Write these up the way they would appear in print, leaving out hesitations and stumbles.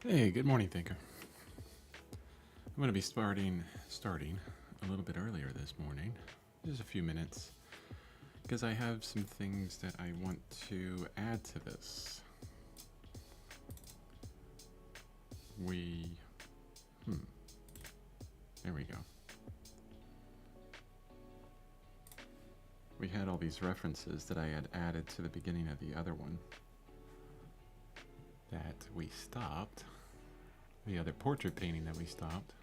Hey, good morning, Thinker. I'm going to be starting a little bit earlier this morning, just a few minutes, because I have some things that I want to add to this. There we go. We had all these references that I had added to the beginning of the other one that we stopped. The other portrait painting that we stopped.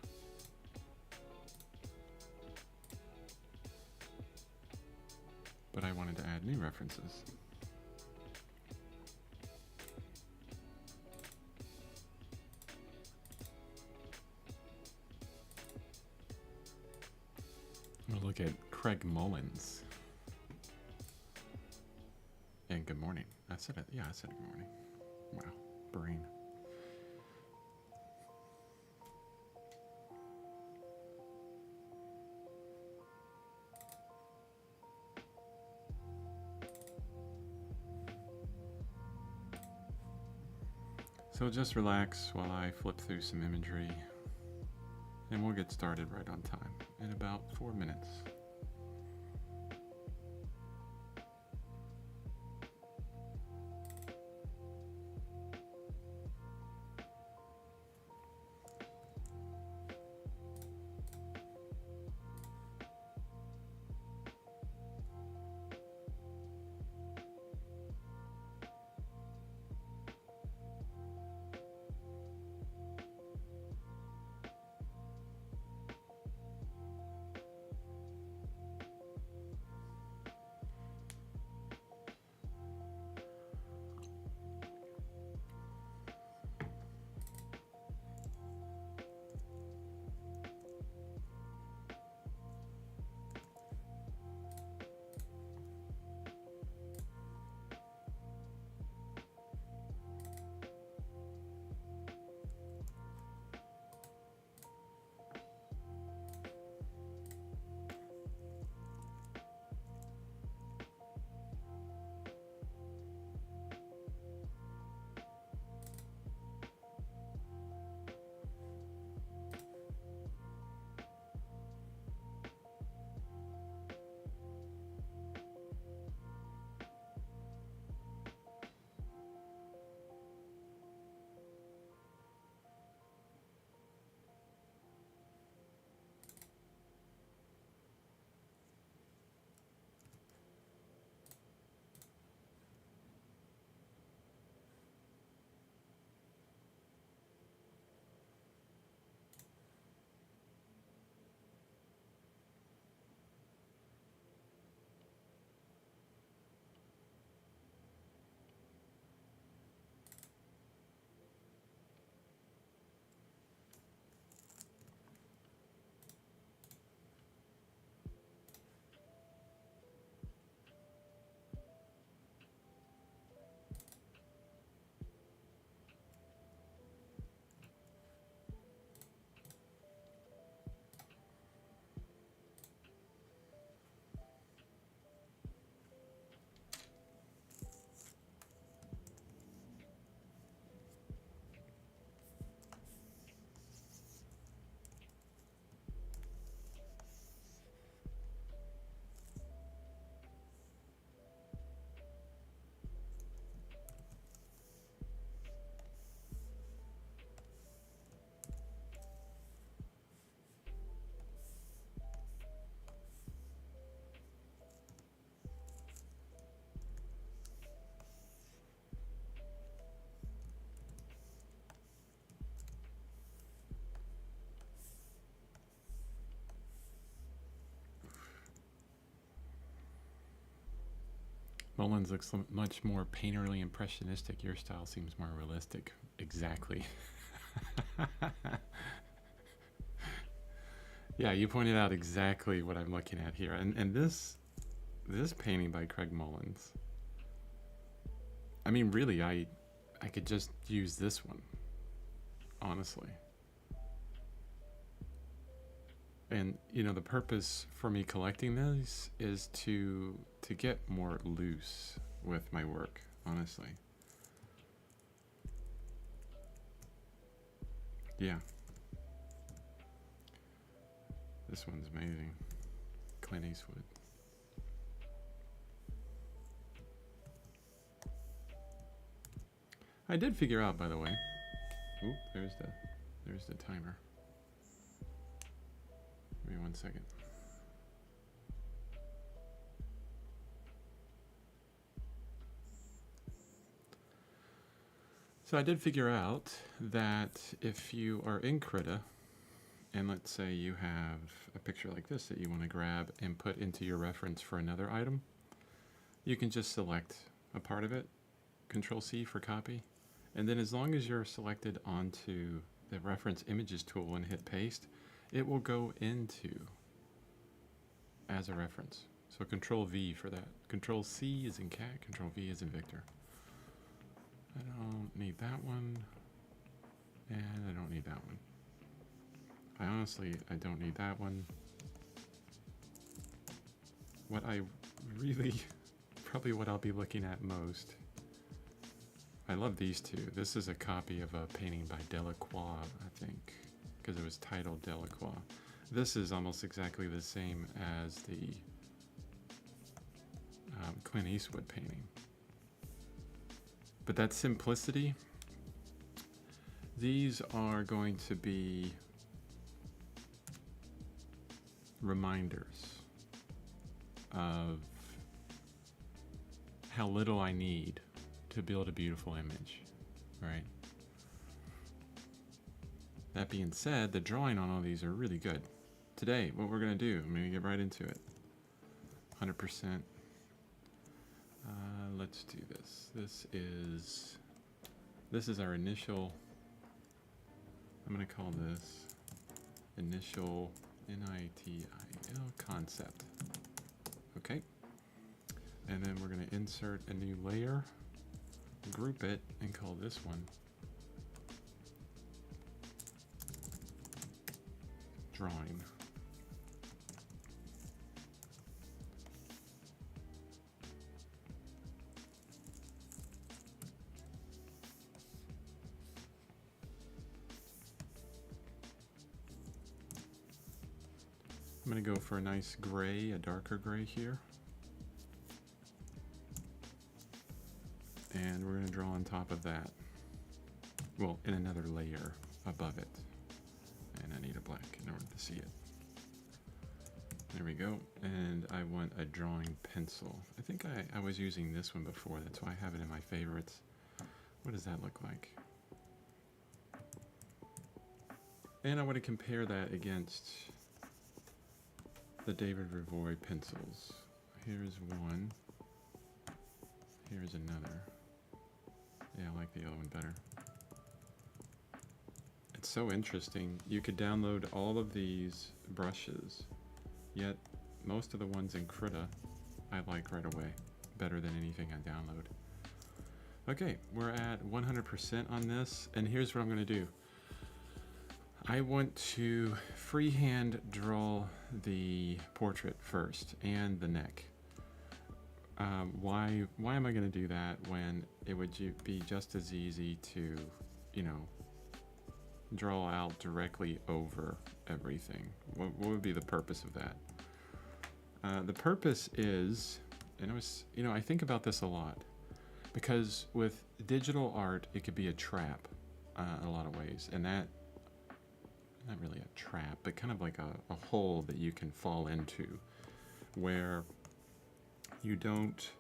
But I wanted to add new references. We'll look at Craig Mullins. And good morning. I said it. Yeah, I said good morning. Wow, brain. So just relax while I flip through some imagery, and we'll get started right on time in about 4 minutes. Mullins looks much more painterly impressionistic. Your style seems more realistic. Exactly. Yeah, you pointed out exactly what I'm looking at here. And this painting by Craig Mullins, I mean, really, I could just use this one, honestly. And the purpose for me collecting these is to get more loose with my work, honestly. Yeah. This one's amazing. Clint Eastwood. I did figure out, by the way. Oop, there's the timer. Give me 1 second. So I did figure out that if you are in Krita, and let's say you have a picture like this that you want to grab and put into your reference for another item, you can just select a part of it, Control C for copy, and then as long as you're selected onto the reference images tool and hit paste, it will go into as a reference. So Control V for that. Control C is in cat, Control V is in Victor. I don't need that one, and I don't need that one. I don't need that one. What I really, probably what I'll be looking at most, I love these two. This is a copy of a painting by Delacroix, I think, because it was titled Delacroix. This is almost exactly the same as the Clint Eastwood painting. But that simplicity, these are going to be reminders of how little I need to build a beautiful image, right? That being said, the drawing on all these are really good. Today, what we're gonna do, I'm gonna get right into it. 100%. Let's do this. This is our initial, I'm gonna call this initial NITIL concept. Okay. And then we're gonna insert a new layer, group it, and call this one drawing. I'm going to go for a nice gray, a darker gray here. And we're going to draw on top of that. Well, in another layer above it. And I need a black in order to see it. There we go. And I want a drawing pencil. I think I was using this one before. That's why I have it in my favorites. What does that look like? And I want to compare that against the David Revoy pencils. Here's one. Here's another. Yeah, I like the other one better. It's so interesting. You could download all of these brushes, yet most of the ones in Krita I like right away, better than anything I download. Okay, we're at 100% on this, and here's what I'm going to do. I want to freehand draw the portrait first and the neck. Why am I going to do that when it would be just as easy to, you know, draw out directly over everything? What would be the purpose of that? The purpose is, and I think about this a lot, because with digital art, it could be a trap in a lot of ways, and that, not really a trap, but kind of like a hole that you can fall into, where you don't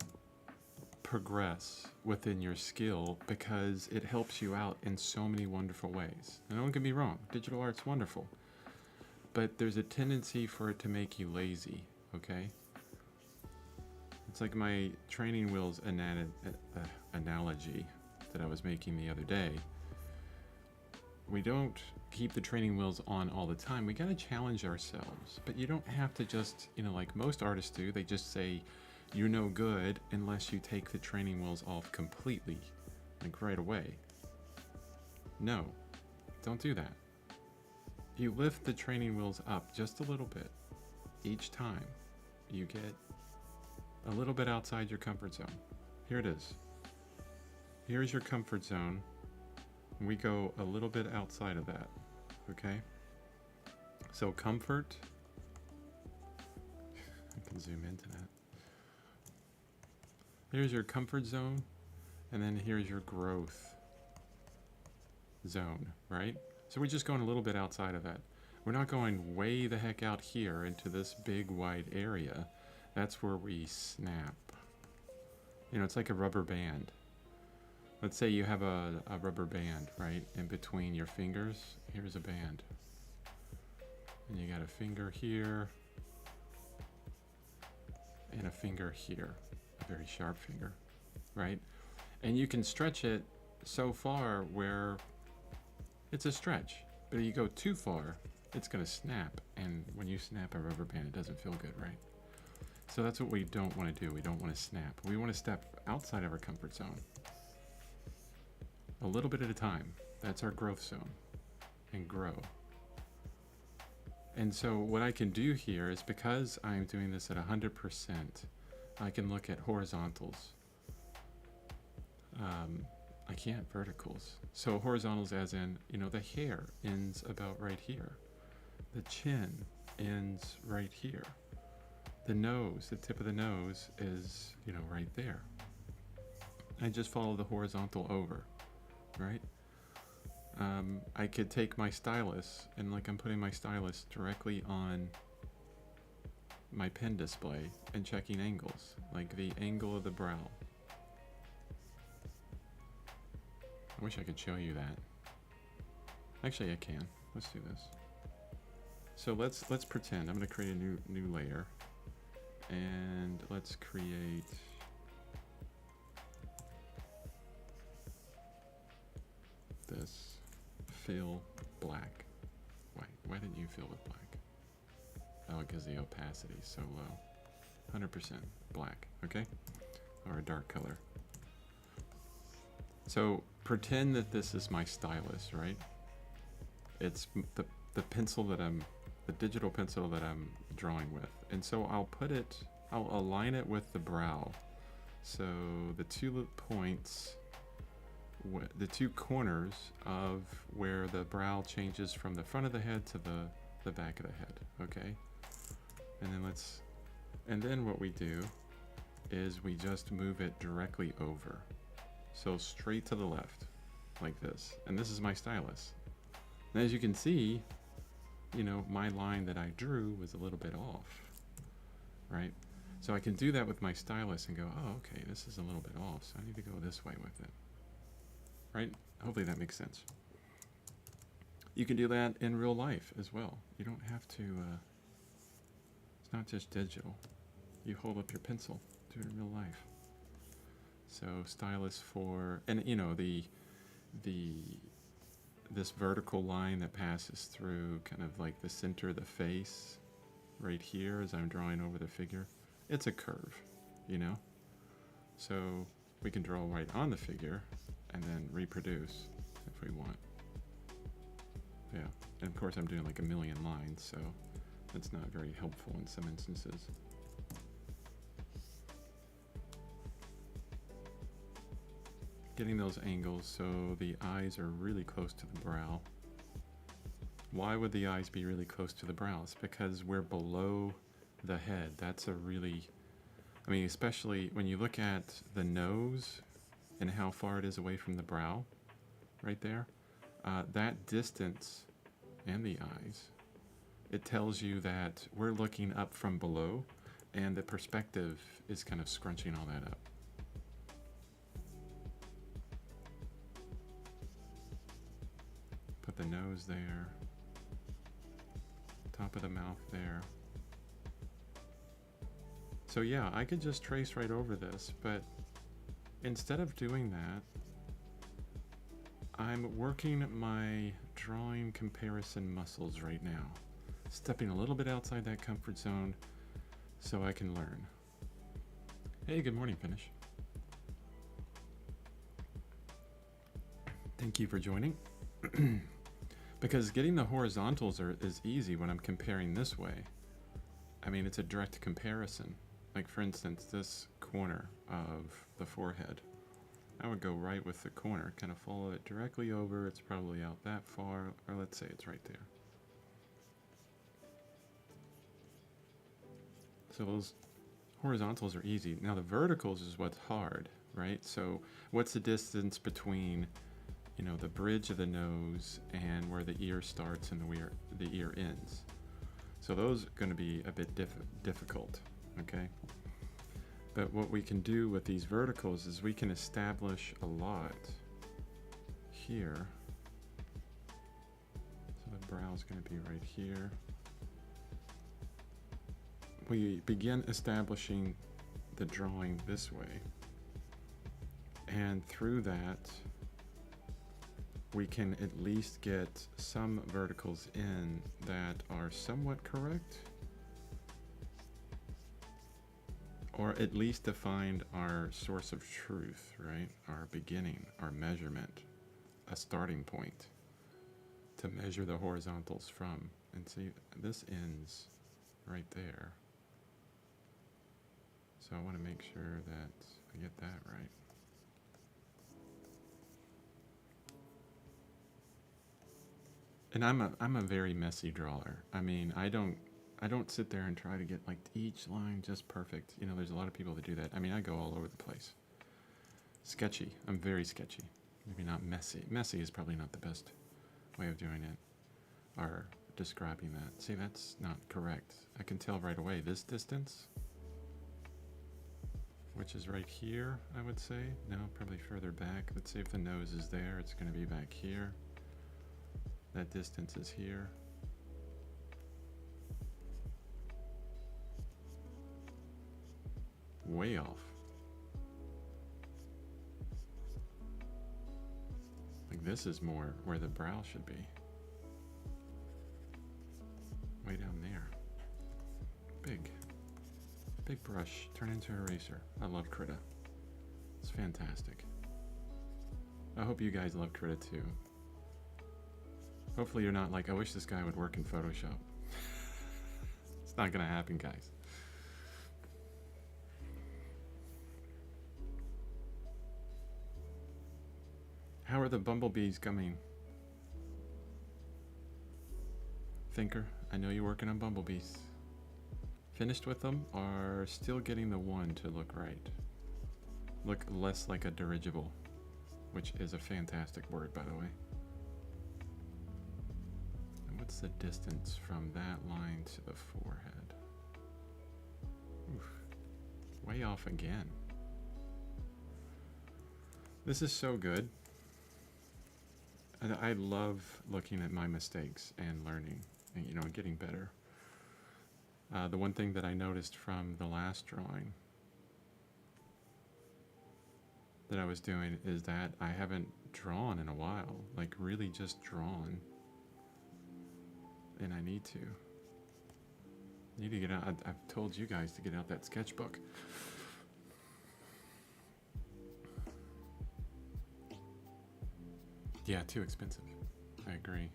progress within your skill because it helps you out in so many wonderful ways. And don't get me wrong, digital art's wonderful, but there's a tendency for it to make you lazy, okay? It's like my training wheels analogy that I was making the other day. We don't keep the training wheels on all the time. We gotta challenge ourselves, but you don't have to just, like most artists do, they just say, you're no good unless you take the training wheels off completely, like right away. No, don't do that. You lift the training wheels up just a little bit each time you get a little bit outside your comfort zone. Here it is. Here's your comfort zone. We go a little bit outside of that. okay? So comfort, I can zoom into that. Here's your comfort zone, and then here's your growth zone, right? So we're just going a little bit outside of that. We're not going way the heck out here into this big wide area. That's where we snap. You know, it's like a rubber band. Let's say you have a rubber band, right? In between your fingers, here's a band. And you got a finger here, and a finger here, a very sharp finger, right? And you can stretch it so far where it's a stretch, but if you go too far, it's gonna snap, and when you snap a rubber band, it doesn't feel good, right? So that's what we don't want to do. We don't want to snap. We want to step outside of our comfort zone. A little bit at a time. That's our growth zone. And grow. And so what I can do here is, because I'm doing this at 100%, I can look at horizontals. I can't verticals. So horizontals as in, you know, the hair ends about right here. The chin ends right here. The nose, the tip of the nose is, you know, right there. I just follow the horizontal over, right? I could take my stylus, and like I'm putting my stylus directly on my pen display and checking angles, like the angle of the brow. I wish I could show you that. Actually, I can. Let's do this. So let's pretend I'm going to create a new layer, and let's create this fill black. Why didn't you fill with black? Oh, because the opacity is so low. 100% black, okay? Or a dark color. So pretend that this is my stylus, right? It's the pencil that the digital pencil that I'm drawing with. And so I'll align it with the brow. So the two points, the two corners of where the brow changes from the front of the head to the back of the head, okay? And then what we do is we just move it directly over. So straight to the left, like this. And this is my stylus. And as you can see, you know, my line that I drew was a little bit off, right? So I can do that with my stylus and go, oh, okay, this is a little bit off, so I need to go this way with it, right? Hopefully that makes sense. You can do that in real life as well. You don't have to, it's not just digital. You hold up your pencil, do it in real life. So stylus for, and you know, this vertical line that passes through kind of like the center of the face right here as I'm drawing over the figure. It's a curve, you know? So we can draw right on the figure and then reproduce if we want. Yeah, and of course I'm doing like a million lines, so that's not very helpful in some instances. Getting those angles so the eyes are really close to the brow. Why would the eyes be really close to the brow? It's because we're below the head. That's a really, I mean, especially when you look at the nose and how far it is away from the brow, right there, that distance and the eyes, it tells you that we're looking up from below, and the perspective is kind of scrunching all that up. Put the nose there, top of the mouth there. So yeah, I could just trace right over this, but instead of doing that, I'm working my drawing comparison muscles right now, stepping a little bit outside that comfort zone so I can learn. Hey, good morning, Finish. Thank you for joining. Because getting the horizontals is easy when I'm comparing this way. I mean, it's a direct comparison. Like for instance, this corner of the forehead. I would go right with the corner, kind of follow it directly over. It's probably out that far, or let's say it's right there. So those horizontals are easy. Now the verticals is what's hard, right? So what's the distance between, you know, the bridge of the nose and where the ear starts and the ear ends? So those are going to be a bit difficult, okay? But what we can do with these verticals is we can establish a lot here. So the brow is going to be right here. We begin establishing the drawing this way. And through that, we can at least get some verticals in that are somewhat correct, or at least define our source of truth, right? Our beginning, our measurement, a starting point to measure the horizontals from. And see, this ends right there. So I want to make sure that I get that right. And I'm a very messy drawer. I mean, I don't sit there and try to get like each line just perfect. You know, there's a lot of people that do that. I mean, I go all over the place. Sketchy. I'm very sketchy. Maybe not messy. Messy is probably not the best way of doing it or describing that. See, that's not correct. I can tell right away this distance, which is right here, I would say. No, probably further back. Let's say if the nose is there, it's going to be back here. That distance is here. Way off. Like this is more where the brow should be. Way down there. Big brush, turn into an eraser. I love Krita. It's fantastic. I hope you guys love Krita too. Hopefully you're not like, I wish this guy would work in Photoshop. It's not gonna happen, guys. How are the bumblebees coming? Thinker, I know you're working on bumblebees. Finished with them, or still getting the one to look right? Look less like a dirigible, which is a fantastic word, by the way. And what's the distance from that line to the forehead? Oof. Way off again. This is so good. And I love looking at my mistakes and learning and, you know, getting better. The one thing that I noticed from the last drawing that I was doing is that I haven't drawn in a while, like really just drawn. And I need to get out. I've told you guys to get out that sketchbook. Yeah, too expensive. I agree.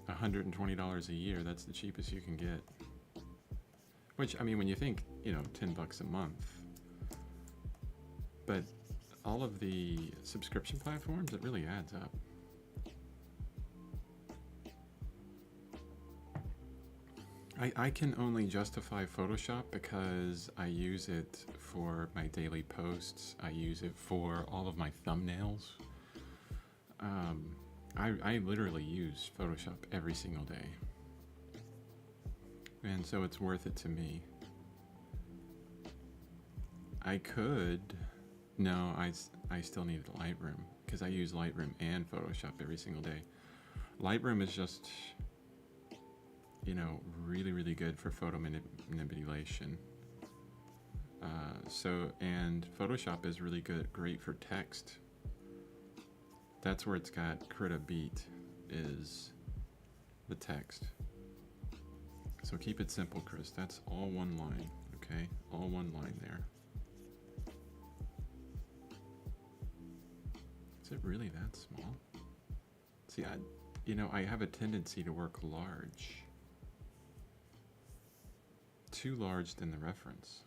$120 a year, that's the cheapest you can get. Which, I mean, when you think, you know, $10 a month. But all of the subscription platforms, it really adds up. I can only justify Photoshop because I use it for my daily posts. I use it for all of my thumbnails. I literally use Photoshop every single day. And so it's worth it to me. I could... No, I still need Lightroom because I use Lightroom and Photoshop every single day. Lightroom is just... you know, really, really good for photo manipulation. And Photoshop is really great for text. That's where it's got Krita beat, is the text. So keep it simple, Chris. That's all one line, okay? All one line there. Is it really that small? See, I have a tendency to work large. Too large than the reference.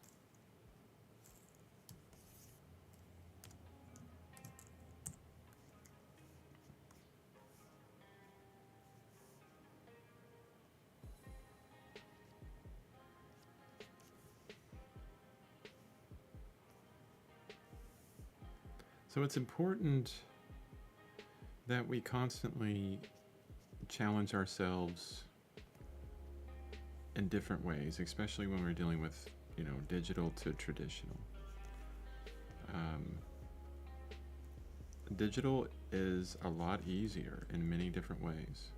So it's important that we constantly challenge ourselves in different ways, especially when we're dealing with, digital to traditional. Digital is a lot easier in many different ways.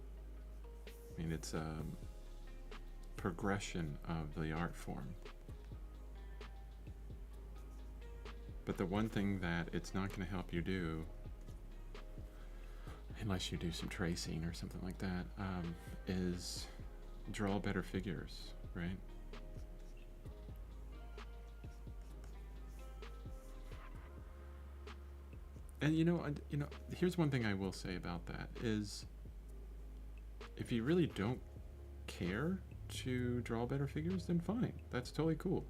I mean, it's a progression of the art form. But the one thing that it's not going to help you do, unless you do some tracing or something like that, is draw better figures, right? And here's one thing I will say about that is, if you really don't care to draw better figures, then fine. That's totally cool.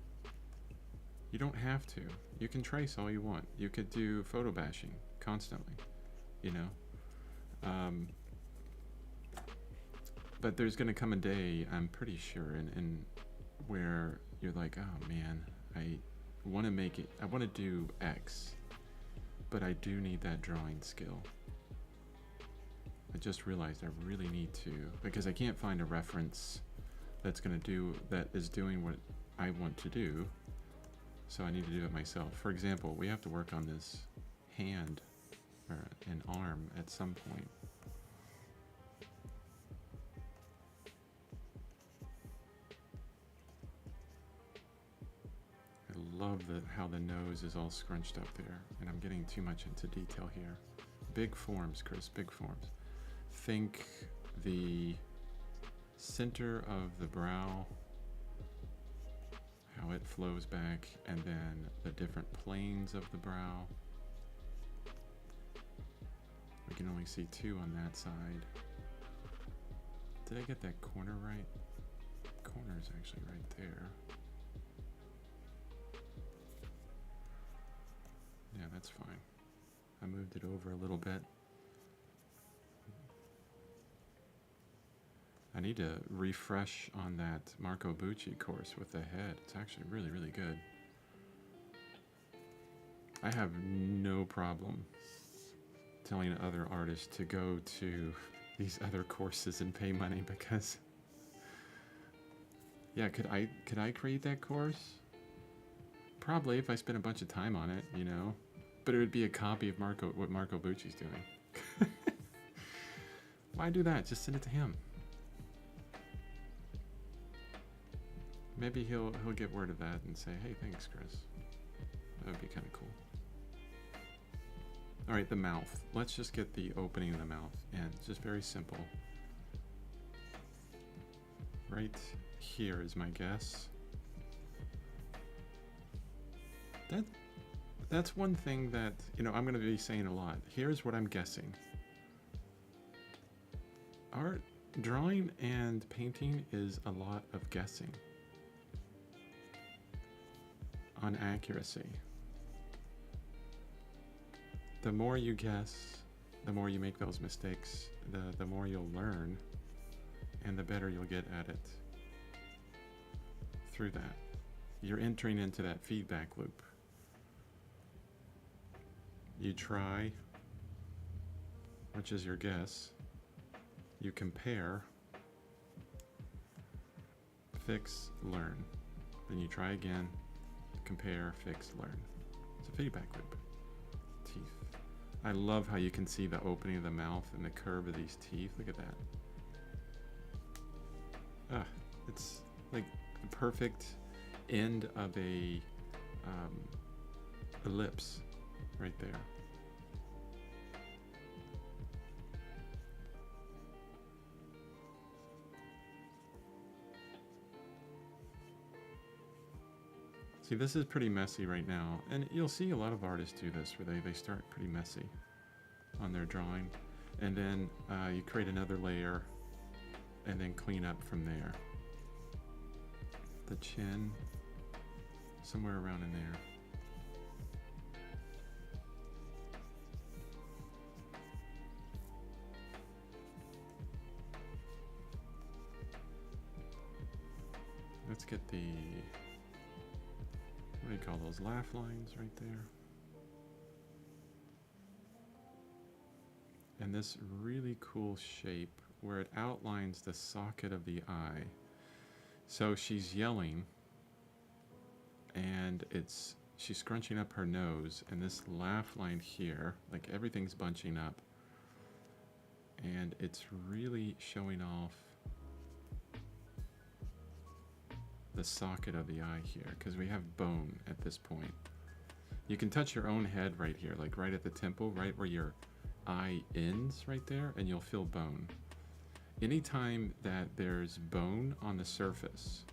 You don't have to. You can trace all you want. You could do photo bashing constantly, But there's going to come a day, I'm pretty sure, in where you're like, oh man, I want to make it, I want to do X, but I do need that drawing skill. I just realized I really need to, because I can't find a reference that is doing what I want to do, so I need to do it myself. For example, we have to work on this hand or an arm at some point. I love how the nose is all scrunched up there, and I'm getting too much into detail here. Big forms, Chris, big forms. Think the center of the brow, how it flows back, and then the different planes of the brow. We can only see two on that side. Did I get that corner right? Corner is actually right there. Yeah, that's fine. I moved it over a little bit. I need to refresh on that Marco Bucci course with the head. It's actually really, really good. I have no problem telling other artists to go to these other courses and pay money, because yeah, could I create that course? Probably, if I spent a bunch of time on it, but it would be a copy of what Marco Bucci's doing. Why do that? Just send it to him. Maybe he'll get word of that and say, hey, thanks, Chris. That would be kind of cool. All right, the mouth. Let's just get the opening of the mouth in. It's just very simple. Right here is my guess. That's one thing that, I'm going to be saying a lot. Here's what I'm guessing. Art, drawing and painting is a lot of guessing on accuracy. The more you guess, the more you make those mistakes, the more you'll learn, and the better you'll get at it through that. You're entering into that feedback loop. You try, which is your guess. You compare, fix, learn. Then you try again, compare, fix, learn. It's a feedback loop. Teeth. I love how you can see the opening of the mouth and the curve of these teeth. Look at that. It's like the perfect end of a ellipse right there. See, this is pretty messy right now, and you'll see a lot of artists do this, where they start pretty messy on their drawing, and then you create another layer, and then clean up from there. The chin, somewhere around in there. Let's get the, what do you call those, laugh lines right there? and this really cool shape where it outlines the socket of the eye. So she's yelling, and she's scrunching up her nose, and this laugh line here, like everything's bunching up, and it's really showing off the socket of the eye here, because we have bone at this point. You can touch your own head right here, like right at the temple, right where your eye ends right there, and you'll feel bone. Anytime that there's bone on the surface,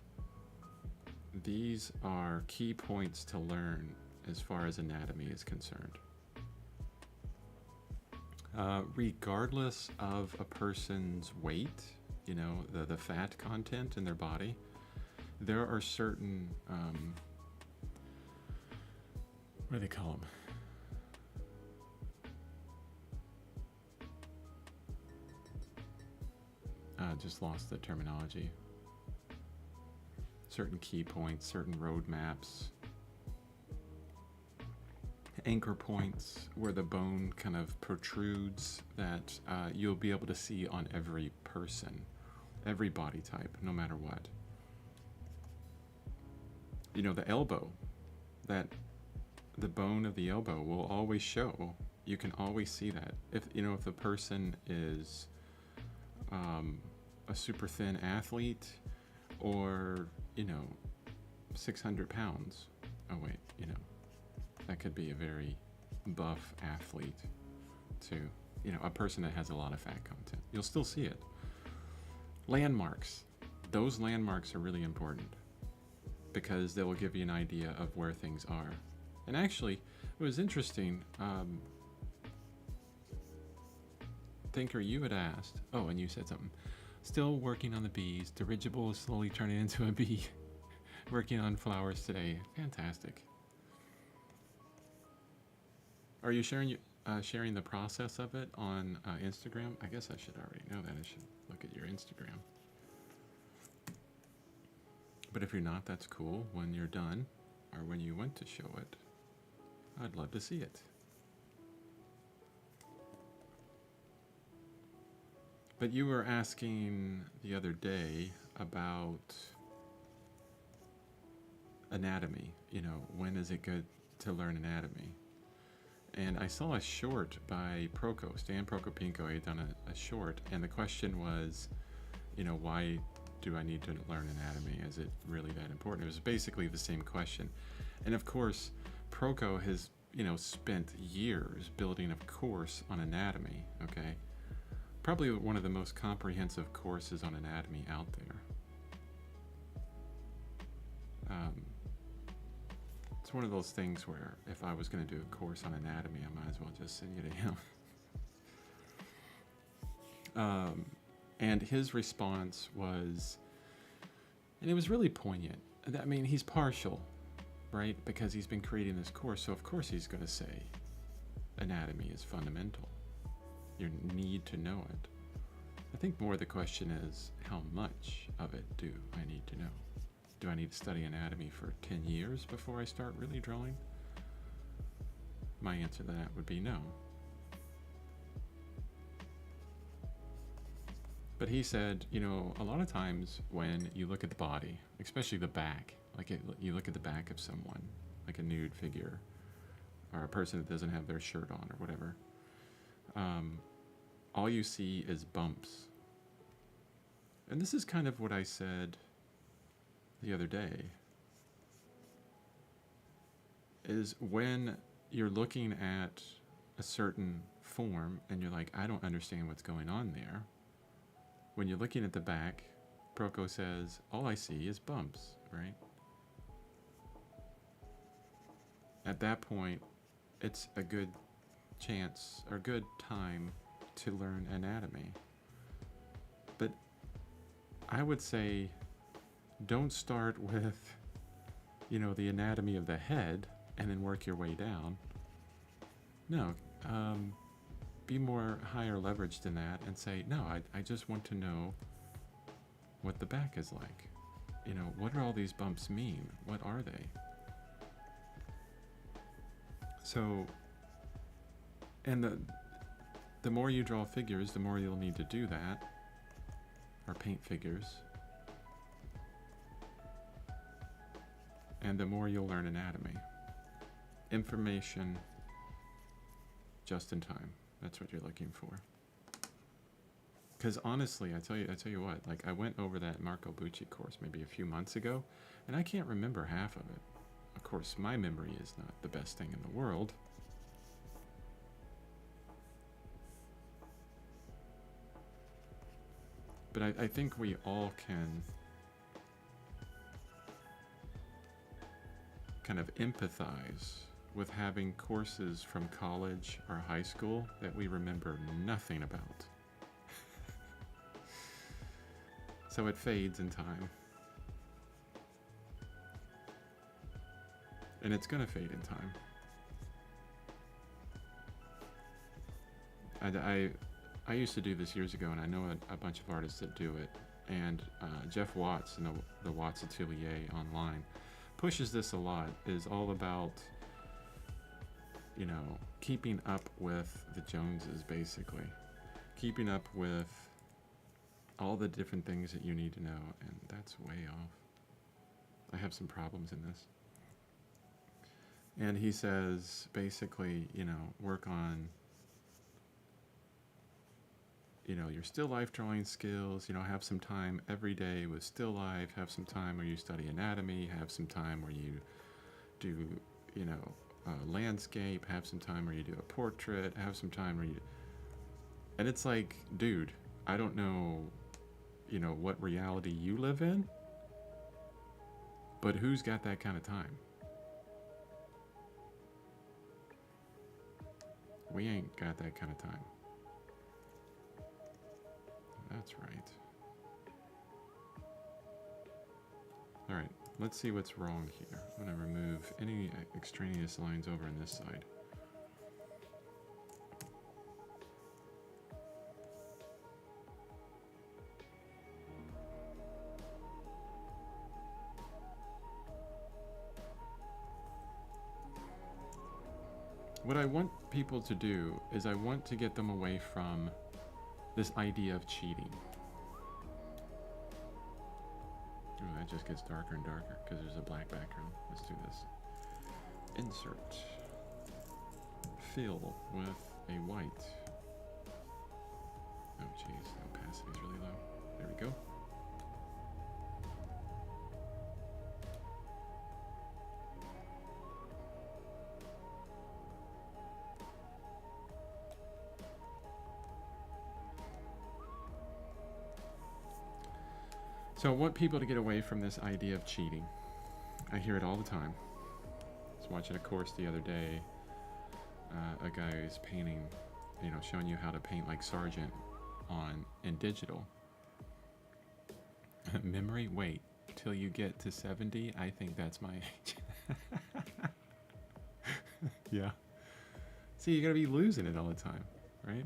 these are key points to learn as far as anatomy is concerned. Regardless of a person's weight, you know, the fat content in their body, there are certain, what do they call them? Just lost the terminology. Certain key points, certain roadmaps, anchor points where the bone kind of protrudes that you'll be able to see on every person, every body type, no matter what. You know, the elbow, that the bone of the elbow will always show. You can always see that. If the person is a super thin athlete, or 600 pounds. Oh wait, that could be a very buff athlete too. A person that has a lot of fat content. You'll still see it. Landmarks. Those landmarks are really important because they will give you an idea of where things are. And actually, it was interesting. Thinker, you had asked. Oh, and you said something. Still working on the bees. Dirigible is slowly turning into a bee. Working on flowers today. Fantastic. Are you sharing the process of it on Instagram? I guess I should already know that. I should look at your Instagram. But if you're not, that's cool. When you're done, or when you want to show it, I'd love to see it. But you were asking the other day about anatomy. When is it good to learn anatomy? And I saw a short by Stan Prokopinko. He had done a short, and the question was, why do I need to learn anatomy? Is it really that important? It was basically the same question. And of course, Proko has, spent years building a course on anatomy, okay? Probably one of the most comprehensive courses on anatomy out there. It's one of those things where if I was going to do a course on anatomy, I might as well just send you to him. And his response was, and it was really poignant. I mean, he's partial, right? Because he's been creating this course, so of course he's going to say anatomy is fundamental. You need to know it. I think more the question is, how much of it do I need to know? Do I need to study anatomy for 10 years before I start really drawing? My answer to that would be no. But he said, a lot of times when you look at the body, especially the back, you look at the back of someone, like a nude figure, or a person that doesn't have their shirt on or whatever, all you see is bumps. And this is kind of what I said the other day, is when you're looking at a certain form and you're like, I don't understand what's going on there. When you're looking at the back, Proko says, all I see is bumps, right? At that point, it's a good chance or good time to learn anatomy. But I would say, don't start with, the anatomy of the head and then work your way down. No, be more higher leveraged than that and say, no, I just want to know what the back is like. What do all these bumps mean? What are they? So, and the more you draw figures, the more you'll need to do that, or paint figures, and the more you'll learn anatomy. Information just in time. That's what you're looking for. Because honestly, I tell you what, like I went over that Marco Bucci course maybe a few months ago, and I can't remember half of it. Of course, my memory is not the best thing in the world. But I think we all can kind of empathize with having courses from college or high school that we remember nothing about. So it fades in time. And it's gonna fade in time. I used to do this years ago, and I know a bunch of artists that do it. And Jeff Watts in the Watts Atelier online pushes this a lot. Is all about, you know, keeping up with the Joneses, basically. Keeping up with all the different things that you need to know, and that's way off. I have some problems in this. And he says, basically, you know, work on, you know, your still life drawing skills, you know, have some time every day with still life, have some time where you study anatomy, have some time where you do, you know, landscape, have some time where you do a portrait, have some time where you, and it's like, dude, I don't know, you know, what reality you live in, but who's got that kind of time? We ain't got that kind of time. That's right. All right, let's see what's wrong here. I'm gonna remove any extraneous lines over on this side. What I want people to do is I want to get them away from this idea of cheating. Ooh, that just gets darker and darker because there's a black background. Let's do this. Insert. Fill with a white. Oh geez, the opacity is really low. There we go. So I want people to get away from this idea of cheating. I hear it all the time. I was watching a course the other day. A guy is painting, you know, showing you how to paint like Sargent in digital. Memory? Wait, till you get to 70? I think that's my age. Yeah. See, you gotta be losing it all the time, right?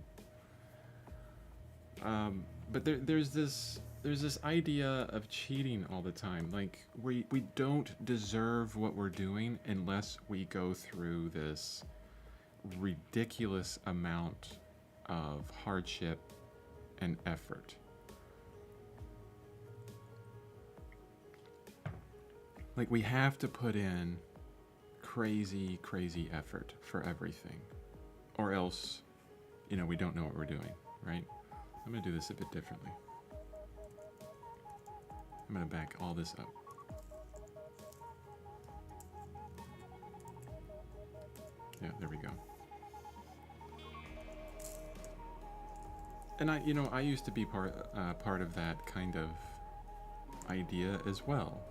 But there's this idea of cheating all the time. Like we don't deserve what we're doing unless we go through this ridiculous amount of hardship and effort. Like we have to put in crazy effort for everything, or else, you know, we don't know what we're doing, right? I'm gonna do this a bit differently. I'm gonna back all this up. Yeah, there we go. And I used to be part of that kind of idea as well.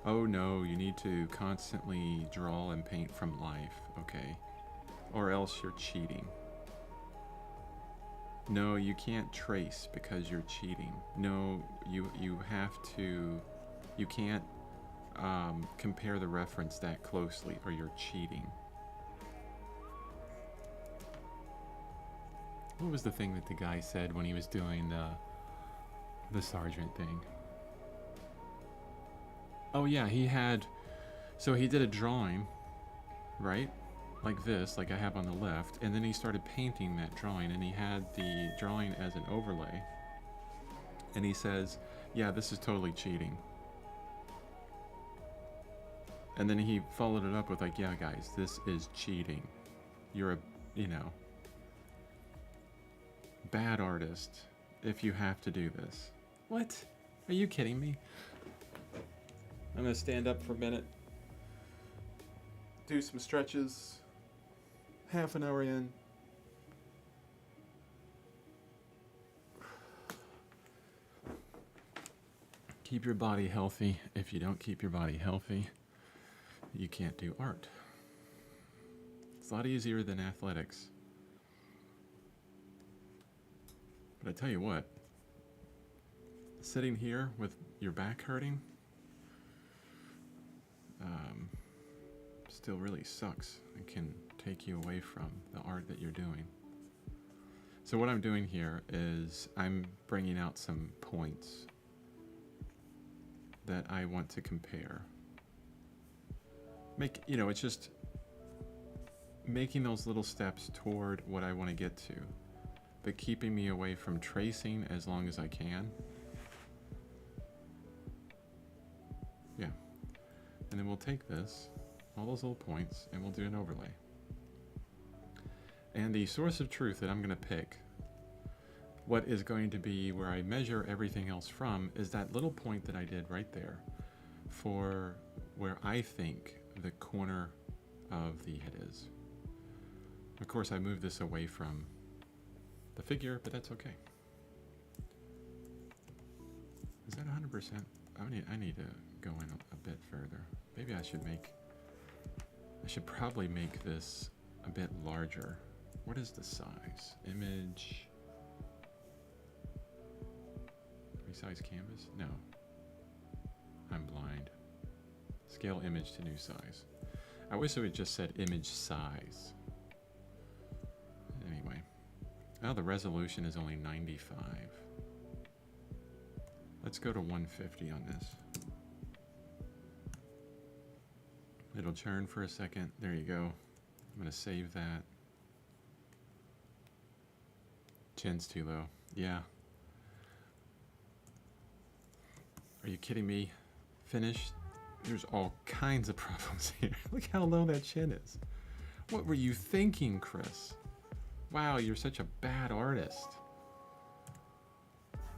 Oh no, you need to constantly draw and paint from life, okay? Or else you're cheating. No, you can't trace because you're cheating. No, you have to, you can't compare the reference that closely or you're cheating. What was the thing that the guy said when he was doing the Sargent thing? Oh yeah, he did a drawing, right? like this, like I have on the left, and then he started painting that drawing, and he had the drawing as an overlay. And he says, yeah, this is totally cheating. And then he followed it up with like, yeah, guys, this is cheating. You're a, you know, bad artist if you have to do this. What? Are you kidding me? I'm gonna stand up for a minute, do some stretches, half an hour in. Keep your body healthy. If you don't keep your body healthy, you can't do art. It's a lot easier than athletics. But I tell you what, sitting here with your back hurting still really sucks. It can take you away from the art that you're doing. So what I'm doing here is I'm bringing out some points that I want to compare. It's just making those little steps toward what I want to get to, but keeping me away from tracing as long as I can. Yeah. And then we'll take this, all those little points, and we'll do an overlay. And the source of truth that I'm going to pick, what is going to be where I measure everything else from, is that little point that I did right there for where I think the corner of the head is. Of course, I moved this away from the figure, but that's okay. Is that 100%? I need to go in a bit further. Maybe I should probably make this a bit larger. What is the size? Image. Resize canvas? No. I'm blind. Scale image to new size. I wish it would just said image size. Anyway. Now the resolution is only 95. Let's go to 150 on this. It'll churn for a second. There you go. I'm going to save that. Chin's too low. Yeah. Are you kidding me? Finished? There's all kinds of problems here. Look how low that chin is. What were you thinking, Chris? Wow, you're such a bad artist.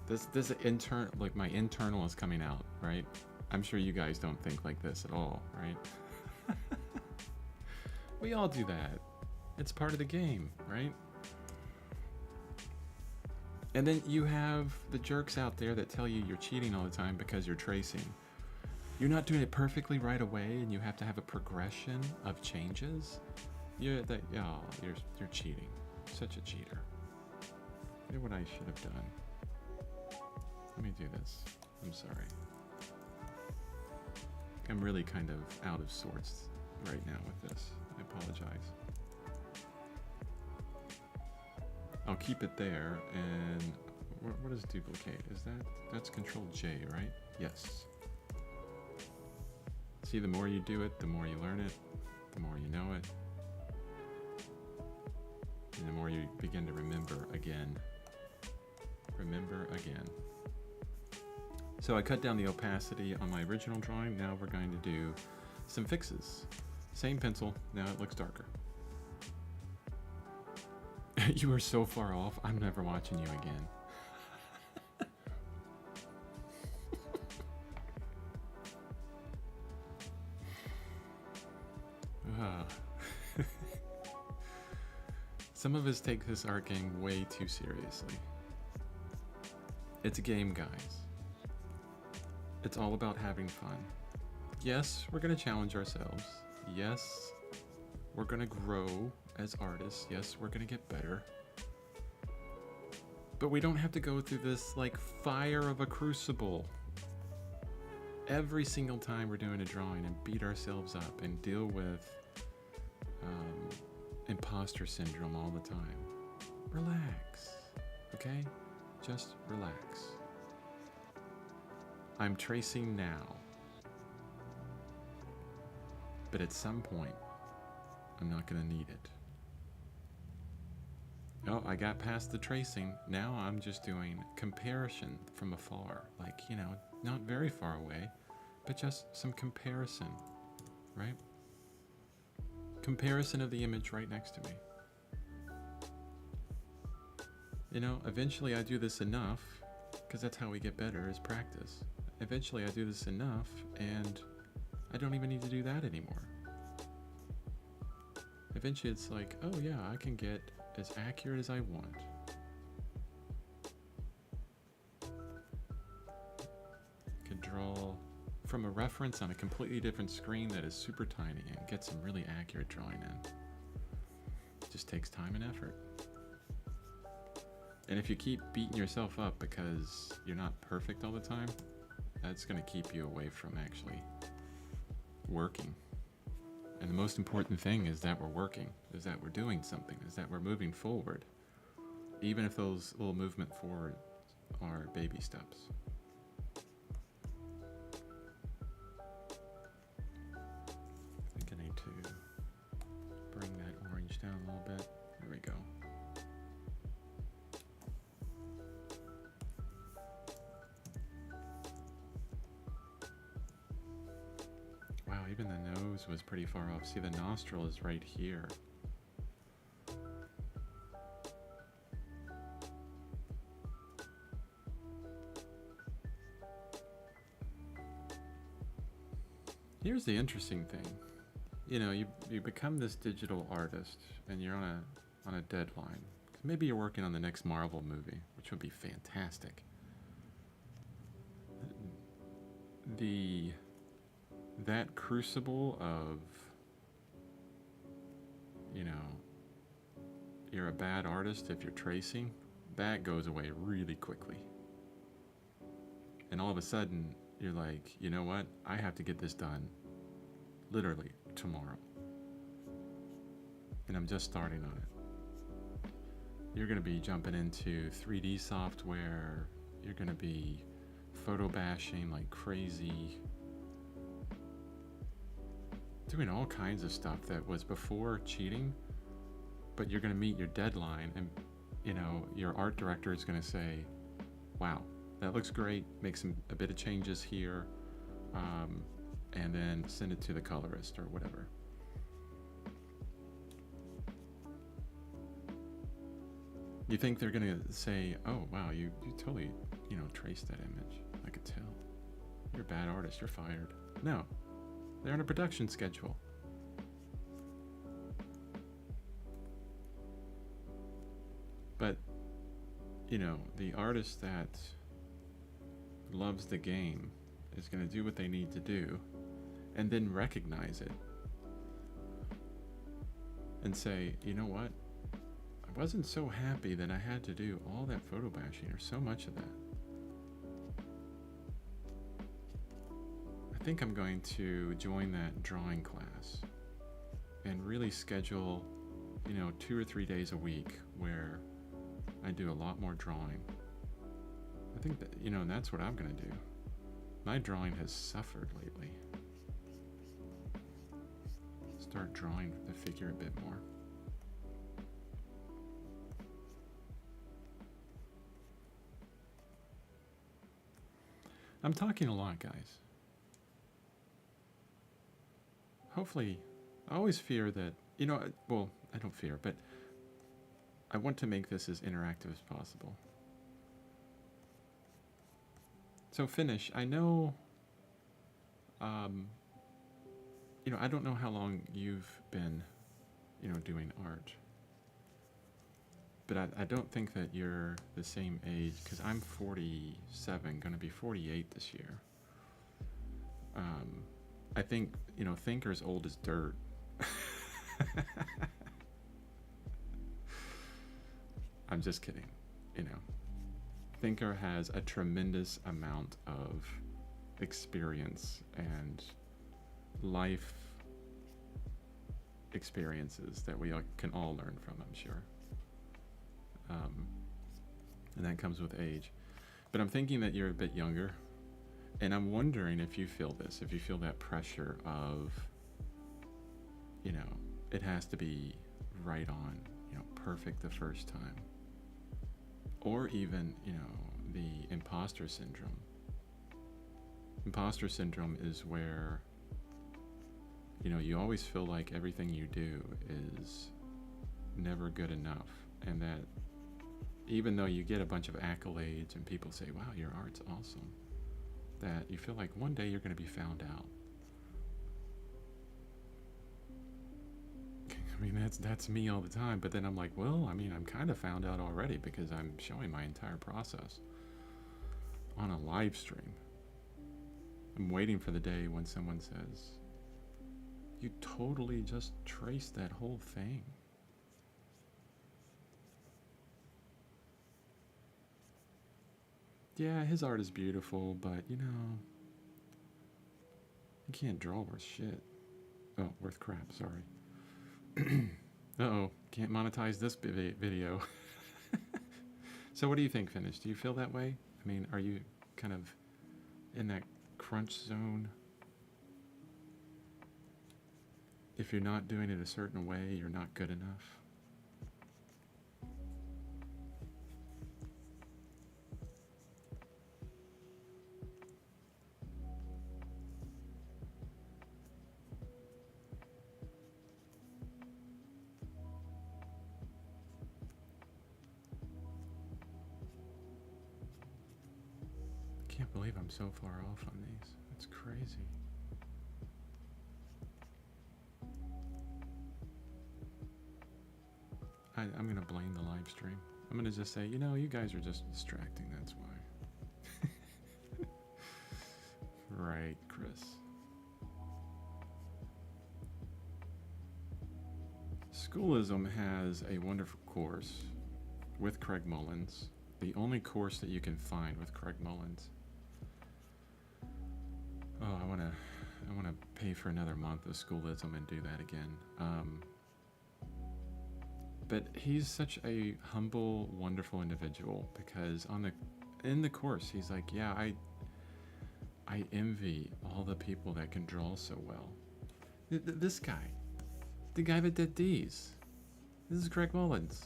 This like my internal is coming out, right? I'm sure you guys don't think like this at all, right? We all do that. It's part of the game, right? And then you have the jerks out there that tell you you're cheating all the time because you're tracing. You're not doing it perfectly right away, and you have to have a progression of changes. You're cheating. Such a cheater. You know what I should have done? Let me do this. I'm sorry. I'm really kind of out of sorts right now with this. I apologize. I'll keep it there, and what is duplicate? That's Control J, right? Yes. See, the more you do it, the more you learn it, the more you know it, and the more you begin to remember again. Remember again. So I cut down the opacity on my original drawing. Now we're going to do some fixes. Same pencil, now it looks darker. You are so far off, I'm never watching you again. Some of us take this art game way too seriously. It's a game, guys. It's all about having fun. Yes, we're going to challenge ourselves. Yes, we're going to grow as artists. Yes, we're going to get better. But we don't have to go through this like fire of a crucible every single time we're doing a drawing and beat ourselves up and deal with imposter syndrome all the time. Relax, okay? Just relax. I'm tracing now. But at some point, I'm not going to need it. Oh, I got past the tracing. Now I'm just doing comparison from afar. Like, not very far away, but just some comparison, right? Comparison of the image right next to me. Eventually I do this enough, because that's how we get better, is practice. Eventually I do this enough, and I don't even need to do that anymore. Eventually it's like, oh yeah, I can get as accurate as I want. I can draw from a reference on a completely different screen that is super tiny and get some really accurate drawing in. It just takes time and effort. And if you keep beating yourself up because you're not perfect all the time, that's going to keep you away from actually working. And the most important thing is that we're working, is that we're doing something, is that we're moving forward. Even if those little movement forward are baby steps. I think I need to bring that orange down a little bit. There we go. Wow, even the nose was pretty far off. See, the nostril is right here. Here's the interesting thing. You become this digital artist and you're on a deadline. Maybe you're working on the next Marvel movie, which would be fantastic. That crucible of, you're a bad artist if you're tracing, that goes away really quickly. And all of a sudden, you're like, you know what? I have to get this done literally tomorrow. And I'm just starting on it. You're going to be jumping into 3D software. You're going to be photo bashing like crazy. Doing all kinds of stuff that was before cheating, but you're going to meet your deadline and, your art director is going to say, wow, that looks great, make a bit of changes here, and then send it to the colorist or whatever. You think they're going to say, oh, wow, you totally, traced that image. I could tell. You're a bad artist, you're fired. No, they're on a production schedule. But, the artist that loves the game is going to do what they need to do and then recognize it and say, you know what? I wasn't so happy that I had to do all that photo bashing or so much of that. I think I'm going to join that drawing class and really schedule, 2 or 3 days a week where I do a lot more drawing. I think that, that's what I'm going to do. My drawing has suffered lately. Start drawing the figure a bit more. I'm talking a lot, guys. Hopefully, I always fear that, well, I don't fear, but I want to make this as interactive as possible. So finish, I know, I don't know how long you've been, doing art. But I don't think that you're the same age, because I'm 47, going to be 48 this year. I think, Thinker's old as dirt. I'm just kidding, Thinker has a tremendous amount of experience and life experiences that we can all learn from, I'm sure. And that comes with age. But I'm thinking that you're a bit younger, and I'm wondering if you feel this, if you feel that pressure of, it has to be right on, perfect the first time. Or even, the imposter syndrome. Imposter syndrome is where, you always feel like everything you do is never good enough. And that even though you get a bunch of accolades and people say, wow, your art's awesome, that you feel like one day you're going to be found out. I mean, that's me all the time. But then I'm like, well, I'm kind of found out already because I'm showing my entire process on a live stream. I'm waiting for the day when someone says, you totally just traced that whole thing. Yeah, his art is beautiful, but you can't draw worth shit. Oh, worth crap, sorry. Uh-oh, can't monetize this video. So what do you think, Finish? Do you feel that way? Are you kind of in that crunch zone? If you're not doing it a certain way, you're not good enough? I can't believe I'm so far off on these. It's crazy. I'm going to blame the live stream. I'm going to just say, you guys are just distracting, that's why. Right, Chris. Schoolism has a wonderful course with Craig Mullins. The only course that you can find with Craig Mullins. Oh, I want to pay for another month of schoolism and do that again. But he's such a humble, wonderful individual because in the course he's like, yeah, I envy all the people that can draw so well. This guy, the guy that did these, this is Craig Mullins.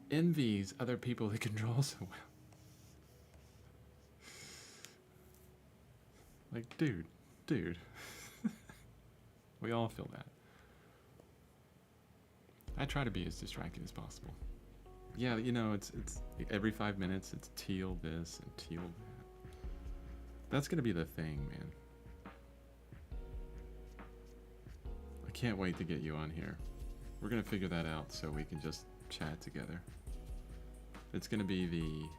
Envies other people that can draw so well. Like, dude. We all feel that. I try to be as distracting as possible. Yeah, it's every 5 minutes it's teal this and teal that. That's gonna be the thing, man. I can't wait to get you on here. We're gonna figure that out so we can just chat together. It's gonna be the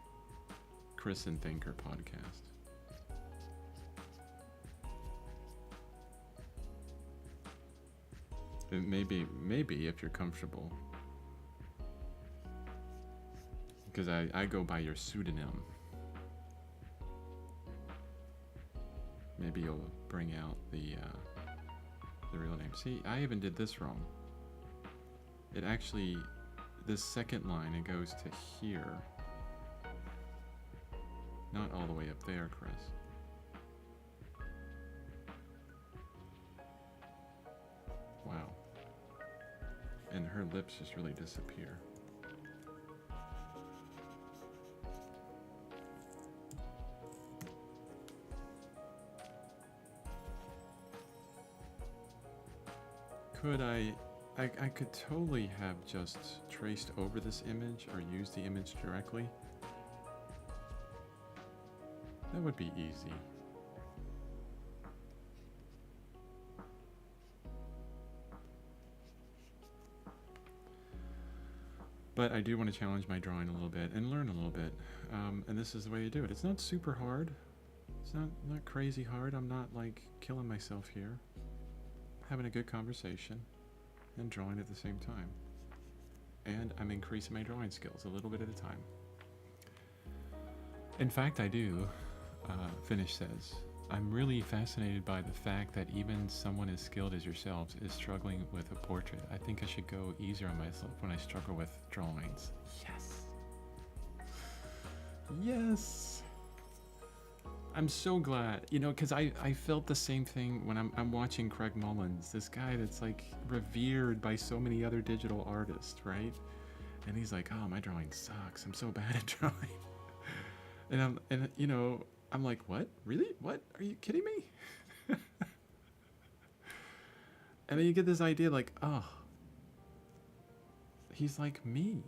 Chris and Thinker podcast. Maybe if you're comfortable, because I go by your pseudonym. Maybe you'll bring out the real name. See, I even did this wrong. It actually, this second line, it goes to here, not all the way up there, Chris. Wow. And her lips just really disappear. Could I could totally have just traced over this image or used the image directly. That would be easy. But I do want to challenge my drawing a little bit and learn a little bit. And this is the way you do it. It's not super hard. It's not crazy hard. I'm not like killing myself here. Having a good conversation and drawing at the same time. And I'm increasing my drawing skills a little bit at a time. In fact, I do. Finish says, I'm really fascinated by the fact that even someone as skilled as yourselves is struggling with a portrait. I think I should go easier on myself when I struggle with drawings. Yes. Yes. I'm so glad, you know, because I felt the same thing when I'm watching Craig Mullins, this guy that's like revered by so many other digital artists, right? And he's like, oh, my drawing sucks. I'm so bad at drawing. And you know, I'm like, what? Really? What? Are you kidding me? And then you get this idea like, oh, he's like me.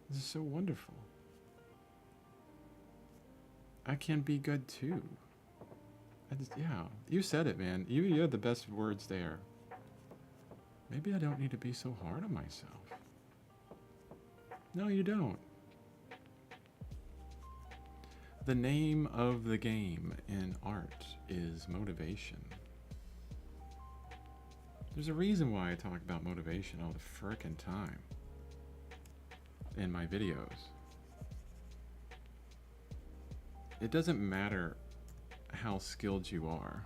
This is so wonderful. I can be good too. Yeah, you said it, man. You had the best words there. Maybe I don't need to be so hard on myself. No, you don't. The name of the game in art is motivation. There's a reason why I talk about motivation all the frickin' time in my videos. It doesn't matter how skilled you are.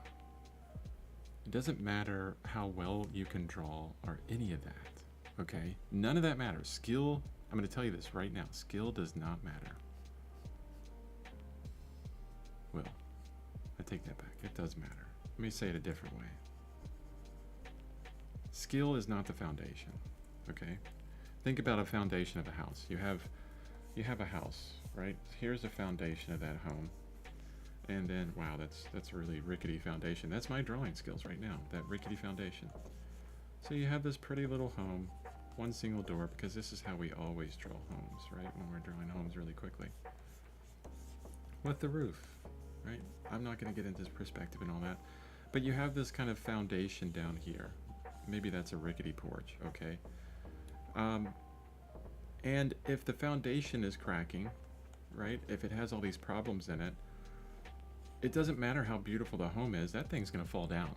It doesn't matter how well you can draw or any of that, okay? None of that matters. Skill, I'm going to tell you this right now. Skill does not matter. Well, I take that back. It does matter. Let me say it a different way. Skill is not the foundation, okay? Think about a foundation of a house. You have a house, right? Here's the foundation of that home. And then, wow, that's a really rickety foundation. That's my drawing skills right now, that rickety foundation. So you have this pretty little home, one single door, because this is how we always draw homes, right? When we're drawing homes really quickly. With the roof, right? I'm not going to get into perspective and all that. But you have this kind of foundation down here. Maybe that's a rickety porch, okay? And if the foundation is cracking, right? If it has all these problems in it, it doesn't matter how beautiful the home is, that thing's gonna fall down,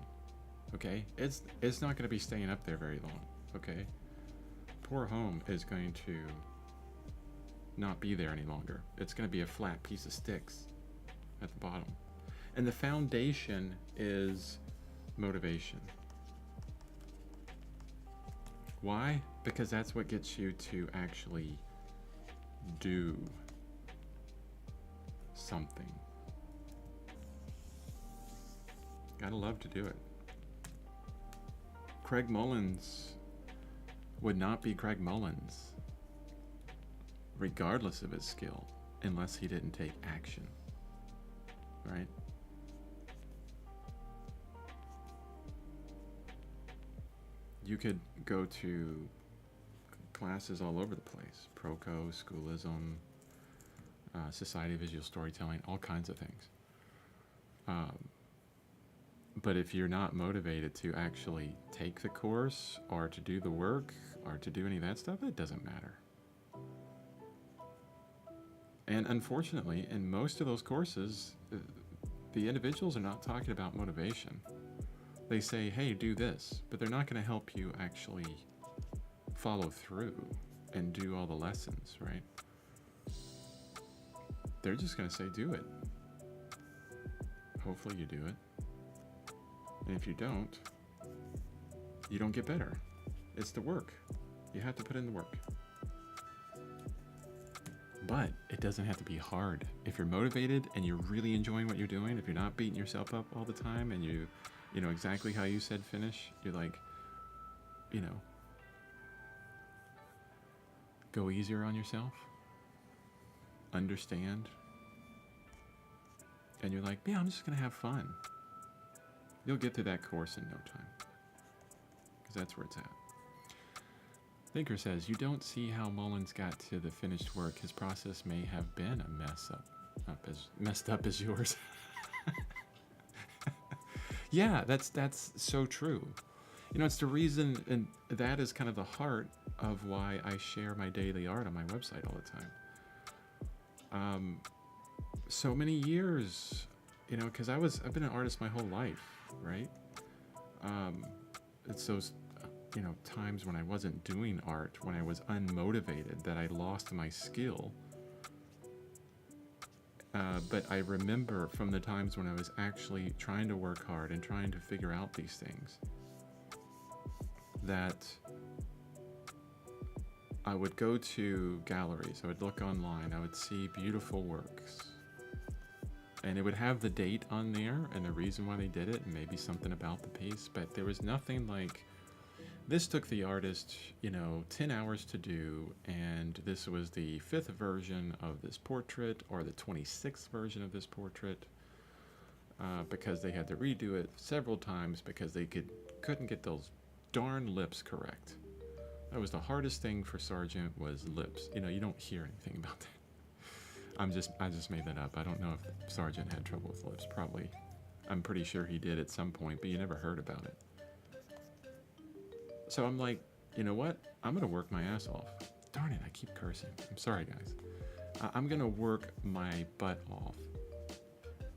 okay? It's not gonna be staying up there very long, okay? Poor home is going to not be there any longer. It's gonna be a flat piece of sticks at the bottom. And the foundation is motivation. Why? Because that's what gets you to actually do something. Gotta love to do it. Craig Mullins would not be Craig Mullins, regardless of his skill, unless he didn't take action, right? You could go to classes all over the place. Proco, Schoolism, Society of Visual Storytelling, all kinds of things. But if you're not motivated to actually take the course or to do the work or to do any of that stuff, it doesn't matter. And unfortunately, in most of those courses, the individuals are not talking about motivation. They say, hey, do this, but they're not going to help you actually follow through and do all the lessons, right? They're just going to say, do it. Hopefully you do it. And if you don't get better. It's the work. You have to put in the work. But it doesn't have to be hard. If you're motivated and you're really enjoying what you're doing, if you're not beating yourself up all the time and you know exactly how you said finish, you're like, go easier on yourself. Understand. And you're like, yeah, I'm just going to have fun. You'll get through that course in no time. Because that's where it's at. Thinker says, you don't see how Mullins got to the finished work. His process may have been a messed up as yours. Yeah, that's so true. It's the reason, and that is kind of the heart of why I share my daily art on my website all the time. So many years, because I've been an artist my whole life, right? It's those, times when I wasn't doing art, when I was unmotivated, that I lost my skill. But I remember from the times when I was actually trying to work hard and trying to figure out these things, that I would go to galleries, I would look online, I would see beautiful works. And it would have the date on there and the reason why they did it, and maybe something about the piece, but there was nothing like, this took the artist, 10 hours to do, and this was the 5th version of this portrait, or the 26th version of this portrait, because they had to redo it several times because they couldn't get those darn lips correct. That was the hardest thing for Sargent, was lips. You don't hear anything about that. I just made that up. I don't know if Sargent had trouble with lips. Probably. I'm pretty sure he did at some point, but you never heard about it. So I'm like, you know what? I'm going to work my ass off. Darn it, I keep cursing. I'm sorry, guys. I'm going to work my butt off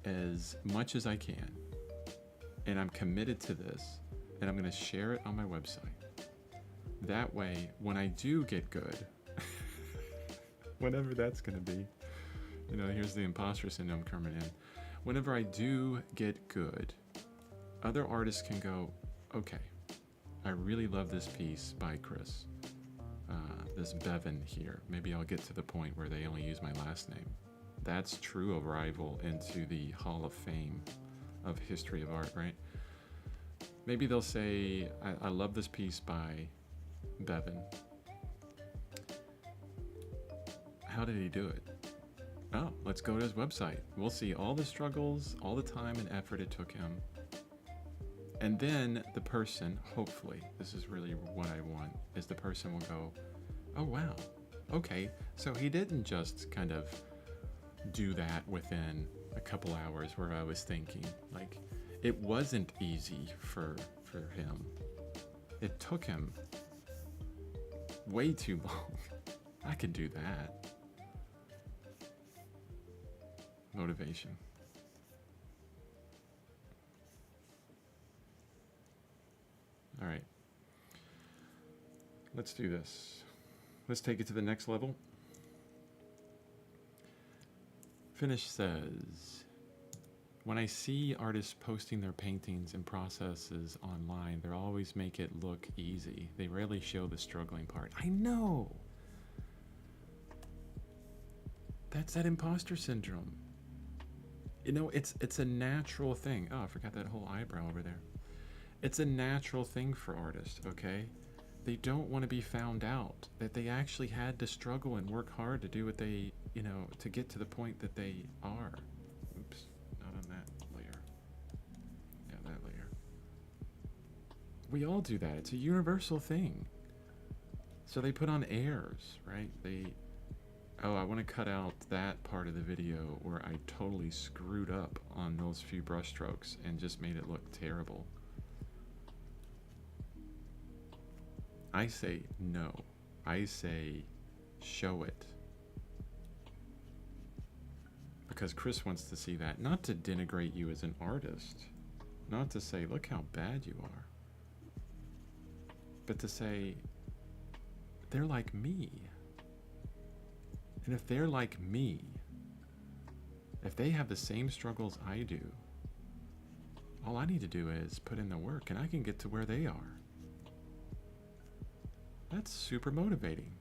as much as I can. And I'm committed to this. And I'm going to share it on my website. That way, when I do get good, whenever that's going to be, here's the imposter syndrome coming in. Whenever I do get good, other artists can go, okay, I really love this piece by Chris. This Bevan here. Maybe I'll get to the point where they only use my last name. That's true arrival into the Hall of Fame of history of art, right? Maybe they'll say, I love this piece by Bevan. How did he do it? Oh, let's go to his website. We'll see all the struggles, all the time and effort it took him. And then the person, hopefully, this is really what I want, is the person will go, oh wow, okay, so he didn't just kind of do that within a couple hours, where I was thinking, like, it wasn't easy for him. It took him way too long. I could do that. Motivation. All right. Let's do this. Let's take it to the next level. Finish says, when I see artists posting their paintings and processes online, they always make it look easy. They rarely show the struggling part. I know. That's that imposter syndrome. It's a natural thing. Oh, I forgot that whole eyebrow over there. It's a natural thing for artists, okay? They don't want to be found out that they actually had to struggle and work hard to do what they, to get to the point that they are. Oops, not on that layer. Yeah, that layer. We all do that. It's a universal thing. So they put on airs, right? Oh, I want to cut out that part of the video where I totally screwed up on those few brush strokes and just made it look terrible. I say no. I say show it. Because Chris wants to see that. Not to denigrate you as an artist. Not to say, look how bad you are. But to say, they're like me. And if they're like me, if they have the same struggles I do, all I need to do is put in the work and I can get to where they are. That's super motivating.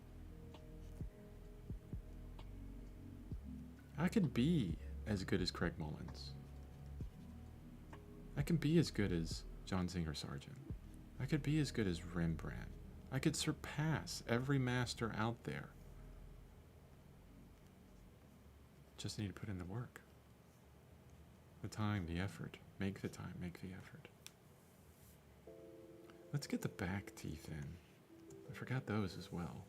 I can be as good as Craig Mullins. I can be as good as John Singer Sargent. I could be as good as Rembrandt. I could surpass every master out there. Just need to put in the work. The time, the effort. Make the time, make the effort. Let's get the back teeth in. I forgot those as well.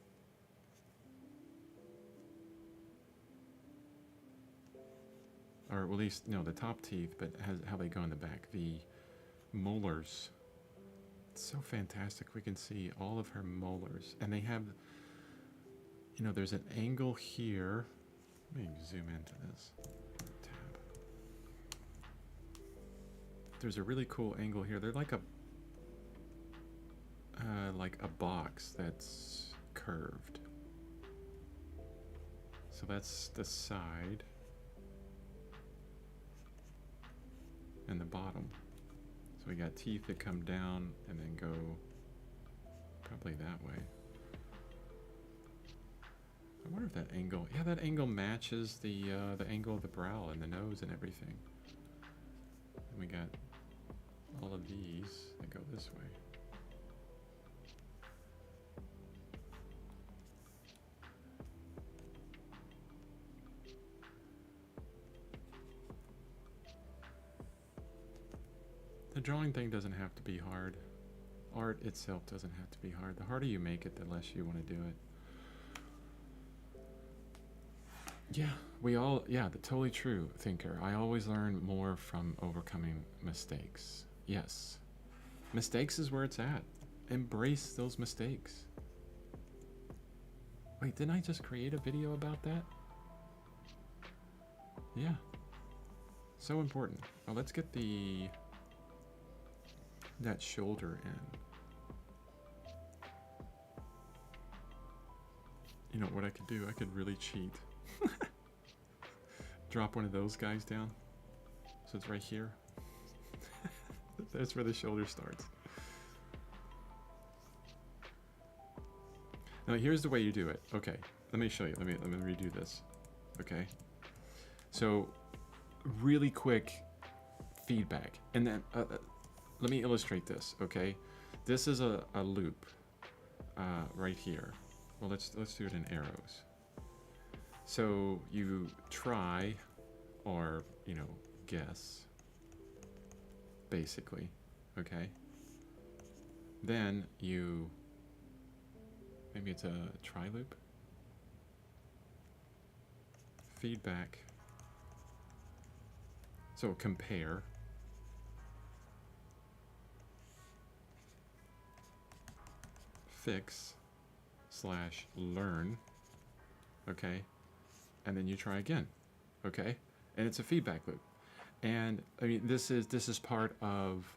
Or at least, no, the top teeth, but how they go in the back. The molars. It's so fantastic. We can see all of her molars. And they have, there's an angle here. Let me zoom into this tab. There's a really cool angle here. They're like a box that's curved. So that's the side and the bottom. So we got teeth that come down and then go probably that way. I wonder if that angle, yeah, that angle matches the angle of the brow and the nose and everything. And we got all of these that go this way. The drawing thing doesn't have to be hard. Art itself doesn't have to be hard. The harder you make it, the less you want to do it. Yeah, totally true, thinker. I always learn more from overcoming mistakes. Yes. Mistakes is where it's at. Embrace those mistakes. Wait, didn't I just create a video about that? Yeah. So important. Well, let's get that shoulder in. You know what I could do? I could really cheat. Drop one of those guys down. So it's right here. That's where the shoulder starts. Now here's the way you do it. Okay, let me show you. Let me redo this. Okay. So really quick feedback, and then let me illustrate this. Okay, this is a loop right here. Well, let's do it in arrows. So you try, or guess, basically. Okay. Then you, maybe it's a try loop. Feedback. So compare. Fix / learn. Okay. And then you try again. Okay. And it's a feedback loop. And I mean, this is part of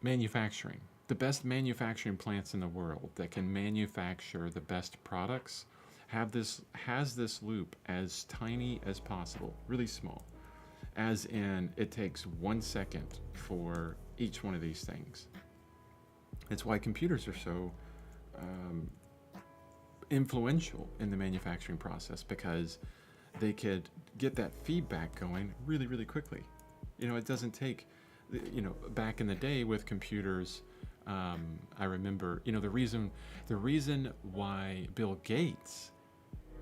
manufacturing. The best manufacturing plants in the world that can manufacture the best products has this loop as tiny as possible, really small, as in it takes 1 second for each one of these things. It's why computers are so influential in the manufacturing process, because they could get that feedback going really, really quickly. It doesn't take, back in the day with computers, I remember, the reason why Bill Gates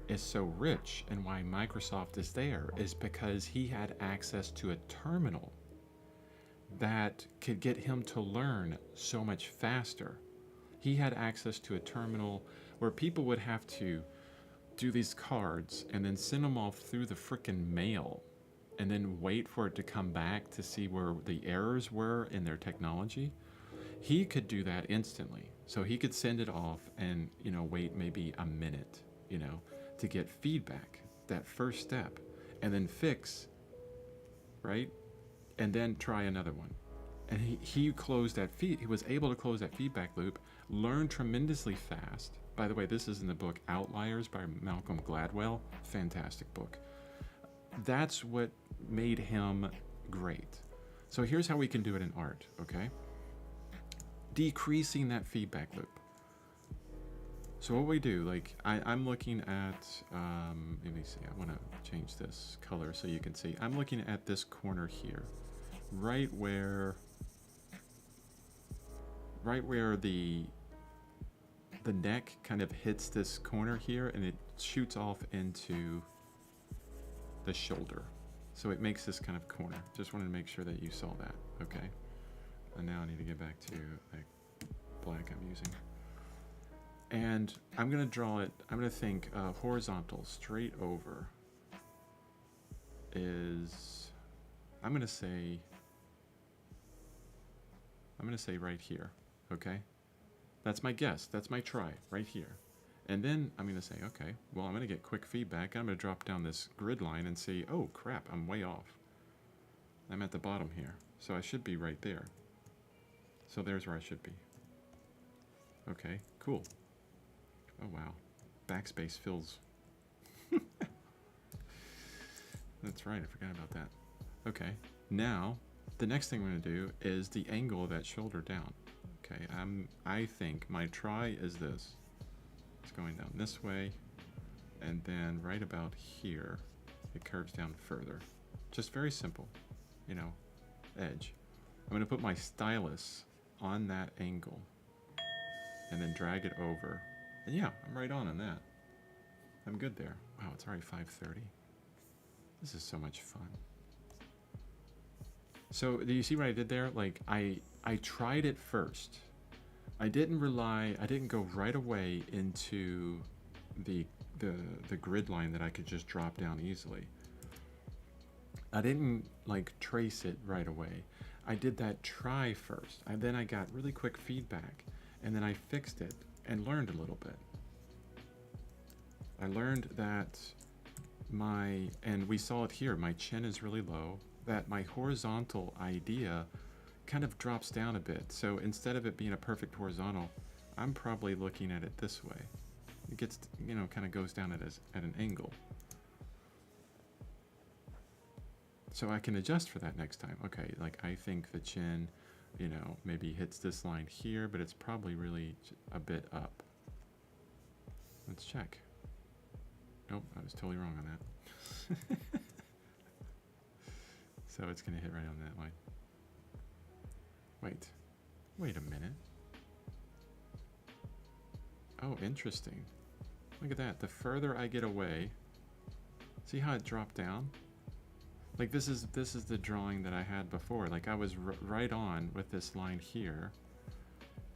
is so rich and why Microsoft is there is because he had access to a terminal that could get him to learn so much faster. He had access to a terminal where people would have to do these cards and then send them off through the frickin' mail and then wait for it to come back to see where the errors were in their technology. He could do that instantly. So he could send it off and, wait maybe a minute, to get feedback, that first step, and then fix, right? And then try another one. And he closed that he was able to close that feedback loop, learn tremendously fast. By the way, this is in the book Outliers by Malcolm Gladwell. Fantastic book. That's what made him great. So here's how we can do it in art, okay? Decreasing that feedback loop. So what we do, like I'm looking at, let me see, I want to change this color so you can see. I'm looking at this corner here, right where the neck kind of hits this corner here, and it shoots off into the shoulder. So it makes this kind of corner. Just wanted to make sure that you saw that, okay? And now I need to get back to the black I'm using. And I'm going to draw it, I'm going to think horizontal, straight over is, I'm going to say right here, okay? That's my guess, that's my try, right here. And then I'm going to say, okay, well, I'm going to get quick feedback. I'm going to drop down this grid line and see, oh crap, I'm way off. I'm at the bottom here, so I should be right there. So there's where I should be. Okay, cool. Oh wow, backspace fills. That's right, I forgot about that. Okay, now the next thing I'm going to do is the angle of that shoulder down. Okay, I think my try is this. It's going down this way, and then right about here, it curves down further. Just very simple, you know, edge. I'm gonna put my stylus on that angle, and then drag it over. And yeah, I'm right on that. I'm good there. Wow, it's already 5:30. This is so much fun. So do you see what I did there? Like I tried it first. I didn't go right away into the grid line that I could just drop down easily. I didn't like trace it right away. I did that try first. Then I got really quick feedback, and then I fixed it and learned a little bit. I learned that and we saw it here, my chin is really low, that my horizontal idea kind of drops down a bit. So instead of it being a perfect horizontal, I'm probably looking at it this way. It gets, you know, kind of goes down at an angle. So I can adjust for that next time. Okay, like I think the chin, you know, maybe hits this line here, but it's probably really a bit up. Let's check. Nope, I was totally wrong on that. So it's going to hit right on that line. Wait a minute. Oh, interesting. Look at that. The further I get away, see how it dropped down? Like this is the drawing that I had before. Like I was right on with this line here,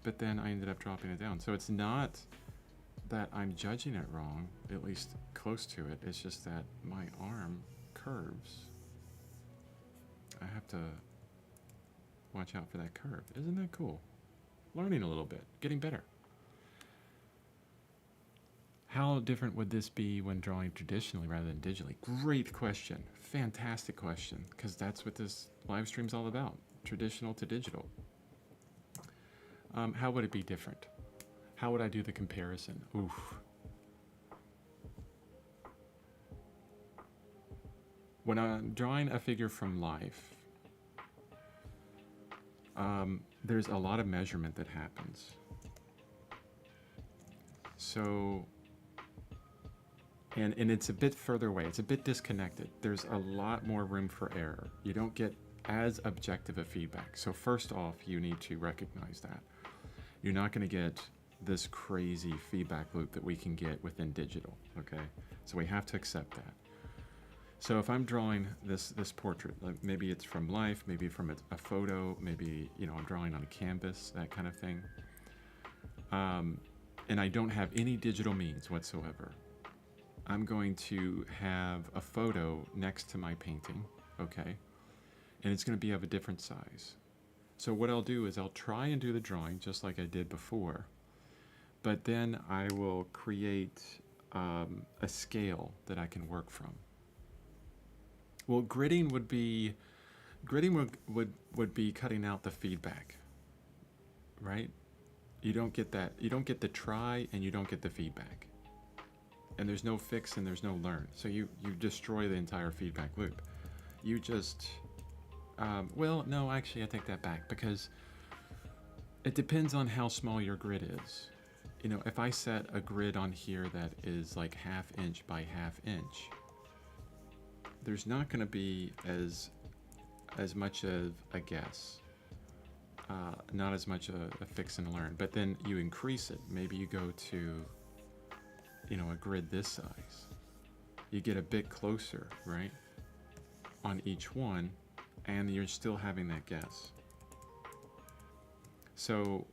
but then I ended up dropping it down. So it's not that I'm judging it wrong, at least close to it. It's just that my arm curves. I have to watch out for that curve. Isn't that cool? Learning a little bit, getting better. How different would this be when drawing traditionally rather than digitally? Great question. Fantastic question, because that's what this live stream's all about. Traditional to digital. How would it be different? How would I do the comparison? Oof. When I'm drawing a figure from life, there's a lot of measurement that happens. So, and it's a bit further away. It's a bit disconnected. There's a lot more room for error. You don't get as objective a feedback. So first off, you need to recognize that. You're not going to get this crazy feedback loop that we can get within digital, okay? So we have to accept that. So if I'm drawing this portrait, like maybe it's from life, maybe from a photo, maybe, you know, I'm drawing on a canvas, that kind of thing. And I don't have any digital means whatsoever. I'm going to have a photo next to my painting, okay? And it's going to be of a different size. So what I'll do is I'll try and do the drawing just like I did before, but then I will create a scale that I can work from. Well, gridding would be cutting out the feedback, right? You don't get that. You don't get the try and you don't get the feedback. And there's no fix and there's no learn. So you destroy the entire feedback loop. You just, well, no, actually I take that back, because it depends on how small your grid is. You know, if I set a grid on here that is like 1/2 inch by 1/2 inch, there's not going to be as much of a guess, not as much a fix and learn. But then you increase it. Maybe you go to, you know, a grid this size. You get a bit closer, right, on each one, and you're still having that guess. So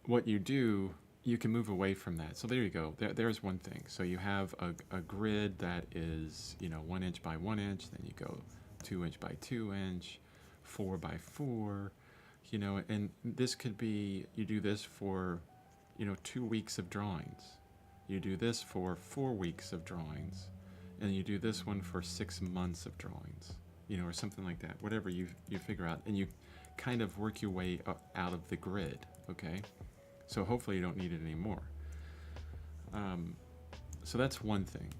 what you do, you can move away from that. So there you go. There's one thing. So you have a grid that is, you know, 1 inch by 1 inch. Then you go 2 inch by 2 inch, 4 by 4. You know, and this could be, you do this for, you know, 2 weeks of drawings. You do this for 4 weeks of drawings, and you do this one for 6 months of drawings. You know, or something like that. Whatever you figure out, and you kind of work your way out of the grid. Okay. So hopefully you don't need it anymore. So that's one thing.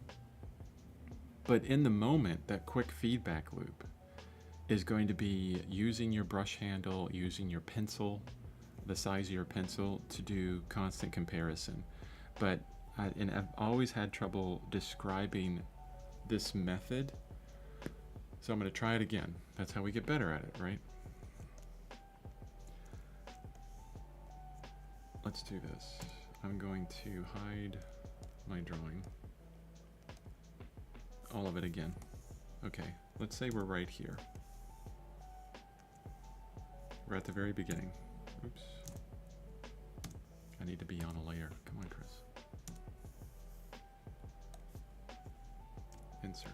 But in the moment, that quick feedback loop is going to be using your brush handle, using your pencil, the size of your pencil to do constant comparison. But and I've always had trouble describing this method. So I'm going to try it again. That's how we get better at it, right? Let's do this. I'm going to hide my drawing. All of it again. Okay, let's say we're right here. We're at the very beginning. Oops. I need to be on a layer. Come on, Chris. Insert.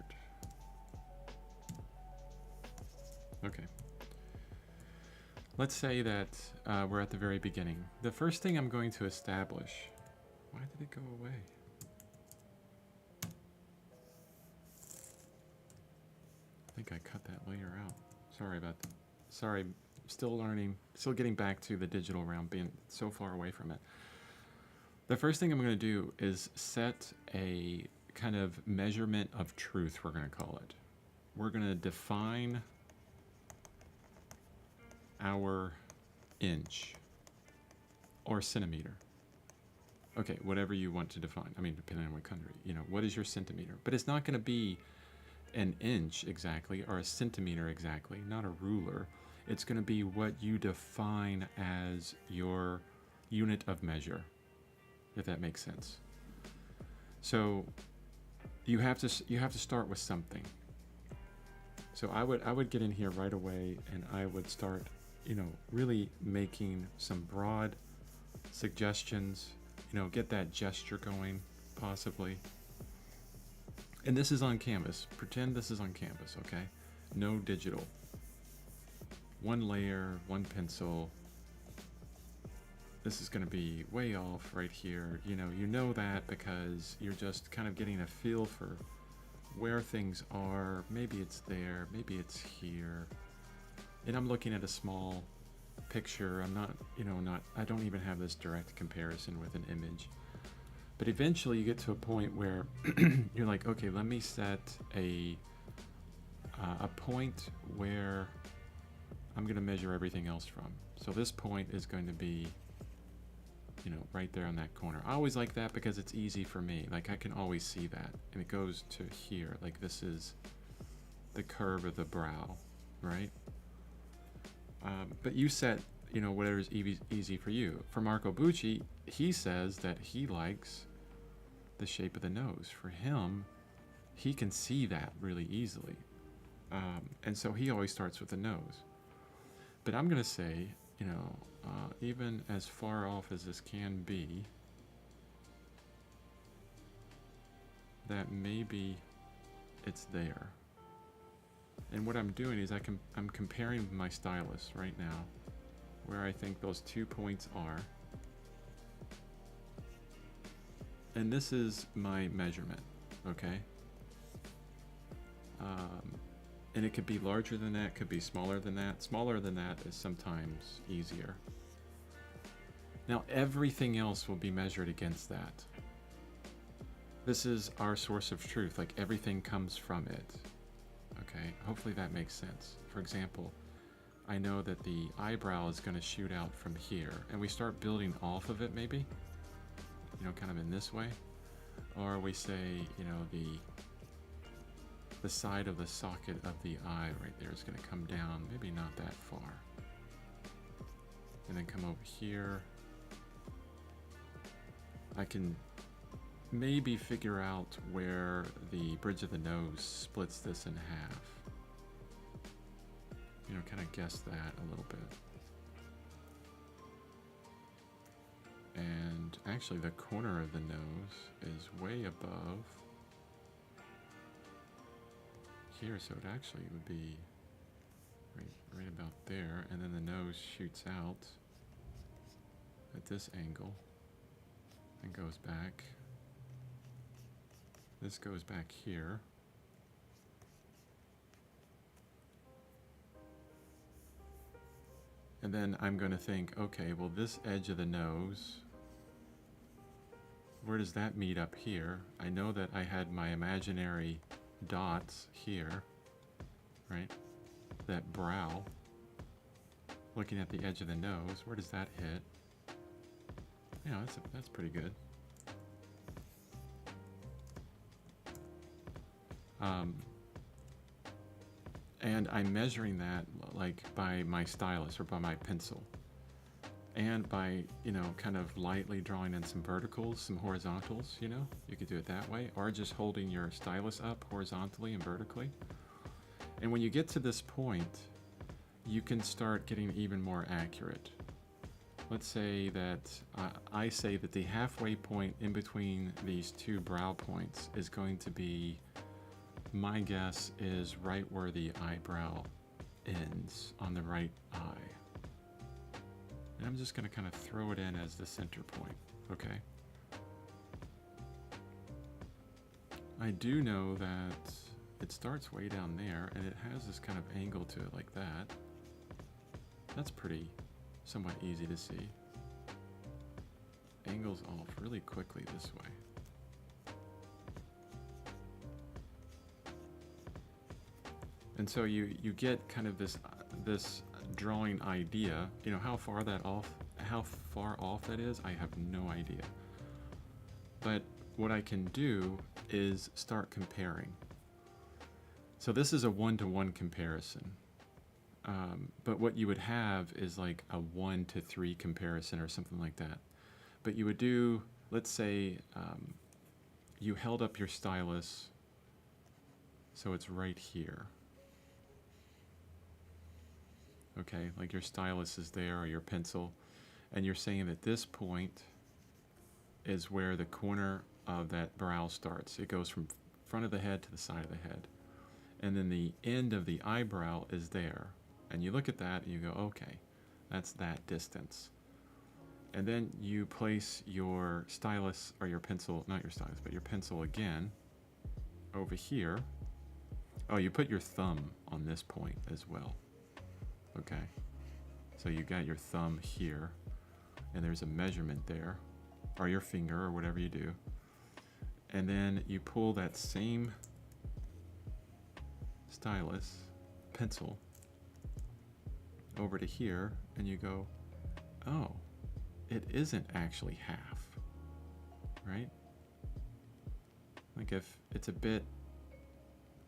Okay. Let's say that we're at the very beginning. The first thing I'm going to establish... Why did it go away? I think I cut that layer out. Sorry about that. Sorry, still learning, still getting back to the digital realm, being so far away from it. The first thing I'm going to do is set a kind of measurement of truth, we're going to call it. We're going to define our inch or centimeter. Okay, whatever you want to define. I mean, depending on what country, you know, what is your centimeter? But it's not going to be an inch exactly or a centimeter exactly, not a ruler. It's going to be what you define as your unit of measure, if that makes sense. So you have to start with something. So I would get in here right away and I would start, you know, really making some broad suggestions, you know, get that gesture going, possibly. And this is on canvas. Pretend this is on canvas, okay? No digital. One layer, one pencil. This is going to be way off right here. You know that because you're just kind of getting a feel for where things are. Maybe it's there, maybe it's here. And I'm looking at a small picture. I'm not, I don't even have this direct comparison with an image. But eventually you get to a point where you're like, okay, let me set a point where I'm going to measure everything else from. So this point is going to be, right there on that corner. I always like that because it's easy for me. Like I can always see that. And it goes to here. Like this is the curve of the brow, right? But you set, whatever's easy for you. For Marco Bucci, he says that he likes the shape of the nose. For him, he can see that really easily. And so he always starts with the nose. But I'm going to say, even as far off as this can be, that maybe it's there. And what I'm doing is I'm comparing with my stylus right now, where I think those 2 points are. And this is my measurement, okay? And it could be larger than that, could be smaller than that. Smaller than that is sometimes easier. Now everything else will be measured against that. This is our source of truth, like everything comes from it. Okay, hopefully that makes sense. For example, I know that the eyebrow is going to shoot out from here, and we start building off of it maybe, kind of in this way. Or we say, the side of the socket of the eye right there is going to come down, maybe not that far. And then come over here. I can maybe figure out where the bridge of the nose splits this in half. Kind of guess that a little bit. And actually the corner of the nose is way above here, so it actually would be right about there, and then the nose shoots out at this angle and goes back. This goes back here. And then I'm going to think, okay, well this edge of the nose, where does that meet up here? I know that I had my imaginary dots here, right? That brow. Looking at the edge of the nose, where does that hit? Yeah, that's pretty good. And I'm measuring that like by my stylus or by my pencil. And by, kind of lightly drawing in some verticals, some horizontals, you could do it that way, or just holding your stylus up horizontally and vertically. And when you get to this point, you can start getting even more accurate. Let's say that I say that the halfway point in between these two brow points is going to be, my guess is right where the eyebrow ends on the right eye. And I'm just going to kind of throw it in as the center point, okay? I do know that it starts way down there, and it has this kind of angle to it like that. That's pretty, somewhat easy to see. Angles off really quickly this way. And so you get kind of this drawing idea. How far off that is, I have no idea. But what I can do is start comparing. So this is a 1-to-1 comparison. But what you would have is like a 1-to-3 comparison or something like that. But you would do, let's say, you held up your stylus, so it's right here. Okay, like your stylus is there, or your pencil, and you're saying that this point is where the corner of that brow starts. It goes from front of the head to the side of the head. And then the end of the eyebrow is there. And you look at that and you go, okay, that's that distance. And then you place your stylus, or your pencil, not your stylus, but your pencil again over here. Oh, you put your thumb on this point as well. Okay, so you got your thumb here, and there's a measurement there, or your finger, or whatever you do. And then you pull that same stylus, pencil, over to here, and you go, oh, it isn't actually half, right? Like if it's a bit,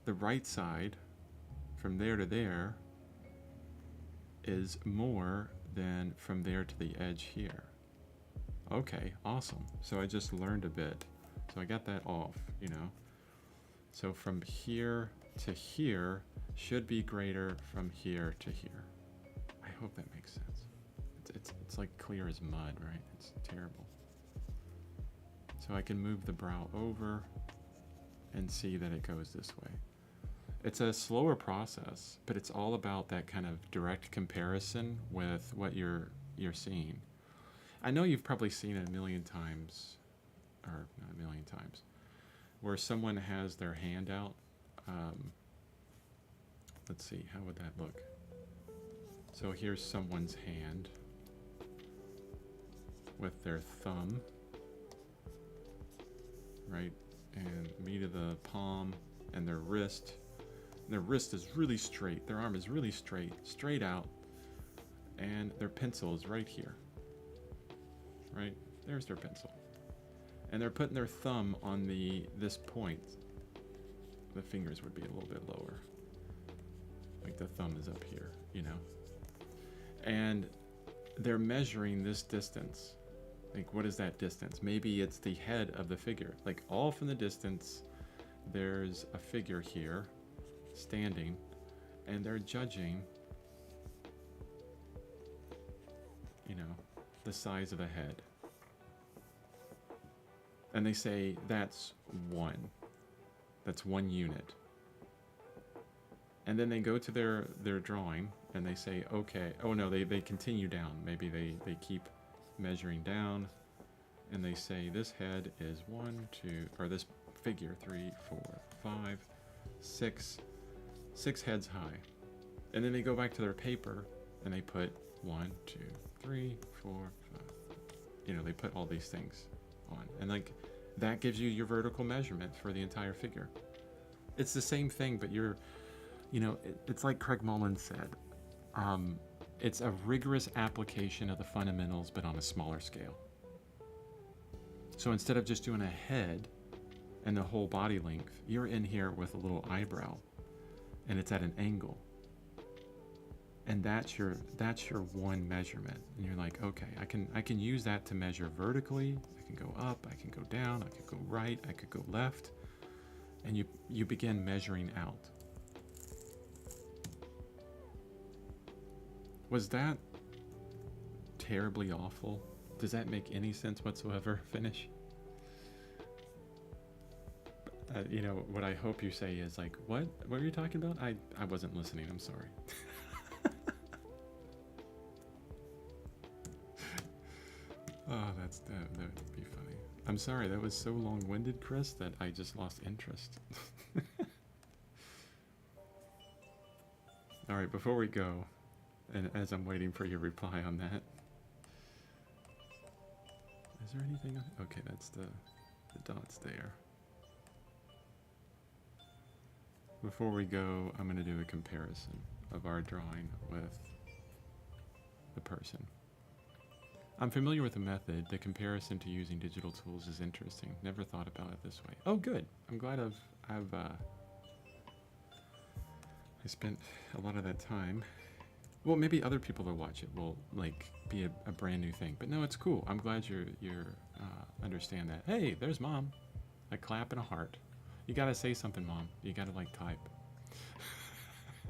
the right side, from there to there, is more than from there to the edge here. Okay, awesome. So I just learned a bit. So I got that off, So from here to here should be greater from here to here. I hope that makes sense. It's like clear as mud, right? It's terrible. So I can move the brow over and see that it goes this way. It's a slower process, but it's all about that kind of direct comparison with what you're seeing. I know you've probably seen it a million times, or not a million times, where someone has their hand out. Let's see, how would that look? So here's someone's hand with their thumb, right, and meat of the palm, and their wrist. Their wrist is really straight. Their arm is really straight out. And their pencil is right here. Right? There's their pencil. And they're putting their thumb on this point. The fingers would be a little bit lower. Like the thumb is up here, And they're measuring this distance. Like, what is that distance? Maybe it's the head of the figure. Like, all from the distance, there's a figure here standing, and they're judging, the size of a head. And they say that's one unit. And then they go to their drawing and they say, okay, oh no, they continue down. Maybe they keep measuring down, and they say this head is 1, 2, or this figure 3, 4, 5, 6 heads high. And then they go back to their paper and they put 1, 2, 3, 4, 5. They put all these things on. And like that gives you your vertical measurement for the entire figure. It's the same thing, but it's like Craig Mullins said. it's a rigorous application of the fundamentals, but on a smaller scale. So instead of just doing a head and the whole body length, you're in here with a little eyebrow, and it's at an angle. And that's your one measurement. And you're like, okay, I can use that to measure vertically. I can go up, I can go down, I could go right, I could go left. And you begin measuring out. Was that terribly awful? Does that make any sense whatsoever? Finish? You know, what I hope you say is like, what were you talking about? I wasn't listening, I'm sorry. Oh, that would be funny. I'm sorry, that was so long-winded, Chris, that I just lost interest. All right, before we go, and as I'm waiting for your reply on that, is there anything? Okay, that's the dots there. Before we go, I'm going to do a comparison of our drawing with the person. I'm familiar with the method. The comparison to using digital tools is interesting. Never thought about it this way. Oh, good. I'm glad I spent a lot of that time. Well, maybe other people that watch it will like be a brand new thing. But no, it's cool. I'm glad you're understand that. Hey, there's Mom. A clap and a heart. You gotta say something, Mom. You gotta like type.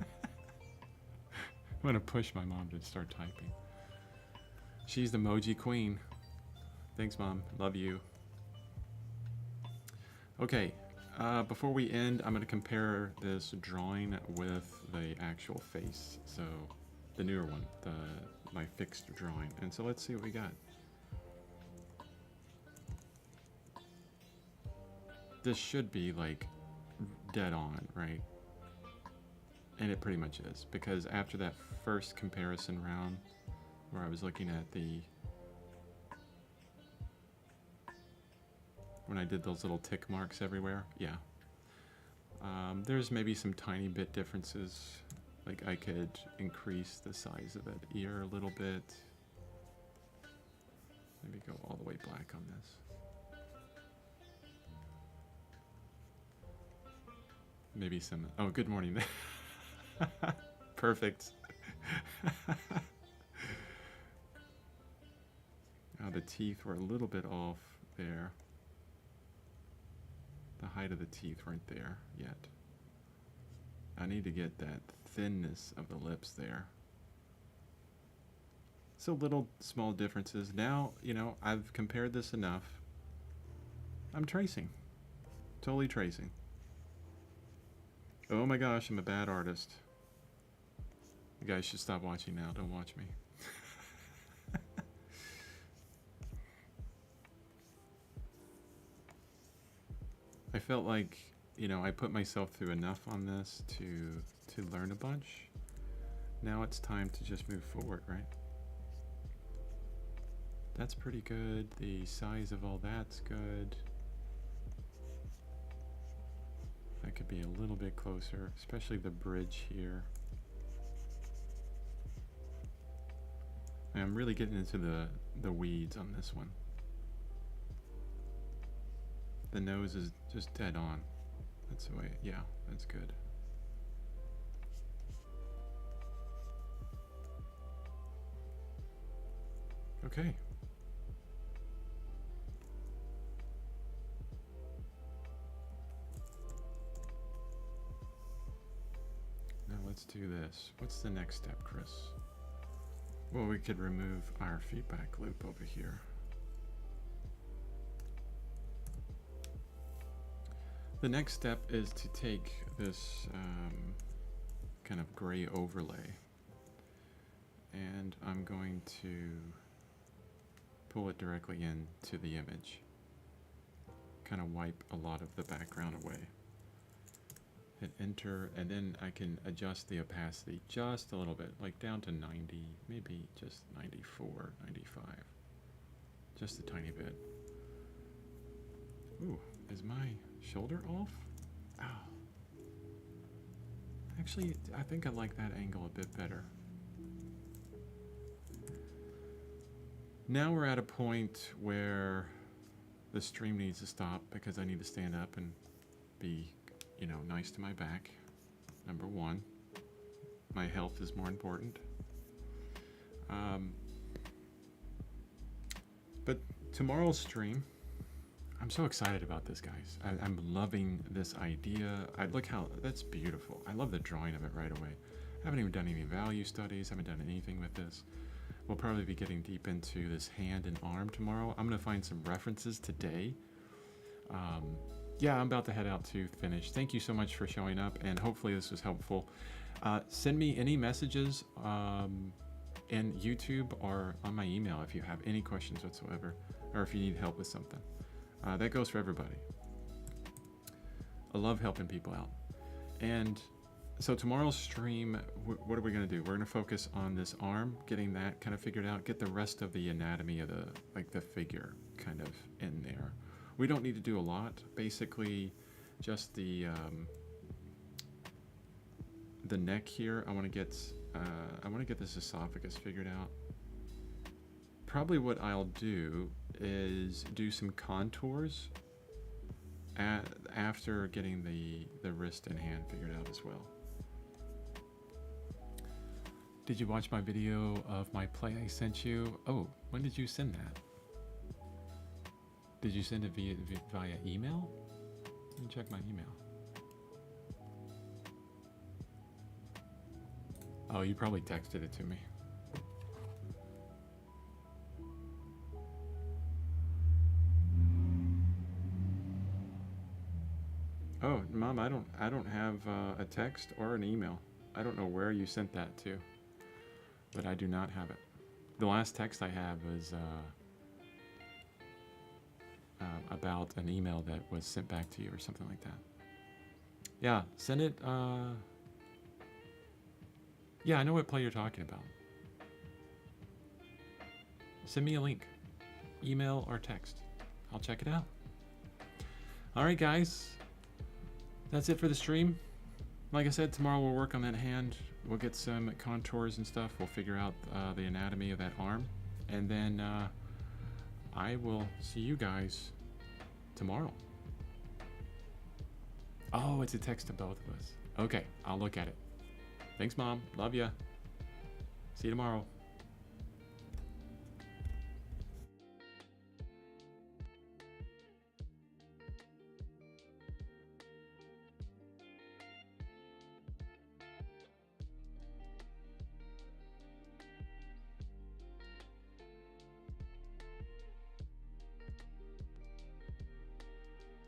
I'm gonna push my mom to start typing. She's the emoji queen. Thanks, Mom. Love you. Okay, before we end, I'm gonna compare this drawing with the actual face. So, the newer one, my fixed drawing. And so let's see what we got. This should be like dead on, right? And it pretty much is, because after that first comparison round where I was looking at when I did those little tick marks everywhere, yeah. There's maybe some tiny bit differences, like I could increase the size of that ear a little bit. Maybe go all the way black on this. Maybe some, oh, good morning. Perfect. Now the teeth were a little bit off there. The height of the teeth weren't there yet. I need to get that thinness of the lips there. So little small differences. Now, you know, I've compared this enough. I'm tracing. Totally tracing. Oh my gosh, I'm a bad artist. You guys should stop watching now. Don't watch me. I felt like, you know, I put myself through enough on this to learn a bunch. Now it's time to just move forward, right? That's pretty good. The size of all that's good. That could be a little bit closer, especially the bridge here. I'm really getting into the weeds on this one. The nose is just dead on. That's the way, yeah, that's good. Okay. Now let's do this. What's the next step, Chris? Well, we could remove our feedback loop over here. The next step is to take this kind of gray overlay, and I'm going to pull it directly into the image. Kind of wipe a lot of the background away. Hit enter, and then I can adjust the opacity just a little bit, like down to 90, maybe just 94, 95. Just a tiny bit. Ooh, is my shoulder off? Oh. Actually, I think I like that angle a bit better. Now we're at a point where the stream needs to stop because I need to stand up and be, nice to my back. Number one, my health is more important. But tomorrow's stream, I'm so excited about this, guys. I'm loving this idea. Look how, that's beautiful. I love the drawing of it right away. I haven't even done any value studies. Haven't done anything with this. We'll probably be getting deep into this hand and arm tomorrow. I'm going to find some references today. Yeah, I'm about to head out to finish. Thank you so much for showing up, and hopefully this was helpful. Send me any messages in YouTube or on my email if you have any questions whatsoever, or if you need help with something. That goes for everybody. I love helping people out. And so tomorrow's stream, what are we going to do? We're going to focus on this arm, getting that kind of figured out, get the rest of the anatomy of the figure kind of in there. We don't need to do a lot. Basically, just the neck here. I want to get this esophagus figured out. Probably what I'll do is do some contours after getting the wrist and hand figured out as well. Did you watch my video of my play I sent you? Oh, when did you send that? Did you send it via email? Let me check my email. Oh, you probably texted it to me. Oh, Mom, I don't have a text or an email. I don't know where you sent that to, but I do not have it. The last text I have was about an email that was sent back to you or something like that. Yeah, send it. Yeah, I know what play you're talking about. Send me a link, email or text. I'll check it out. All right, guys. That's it for the stream. Like I said, tomorrow we'll work on that hand. We'll get some contours and stuff. We'll figure out the anatomy of that arm. And then I will see you guys tomorrow. Oh, it's a text to both of us. Okay, I'll look at it. Thanks, Mom. Love ya. See you tomorrow.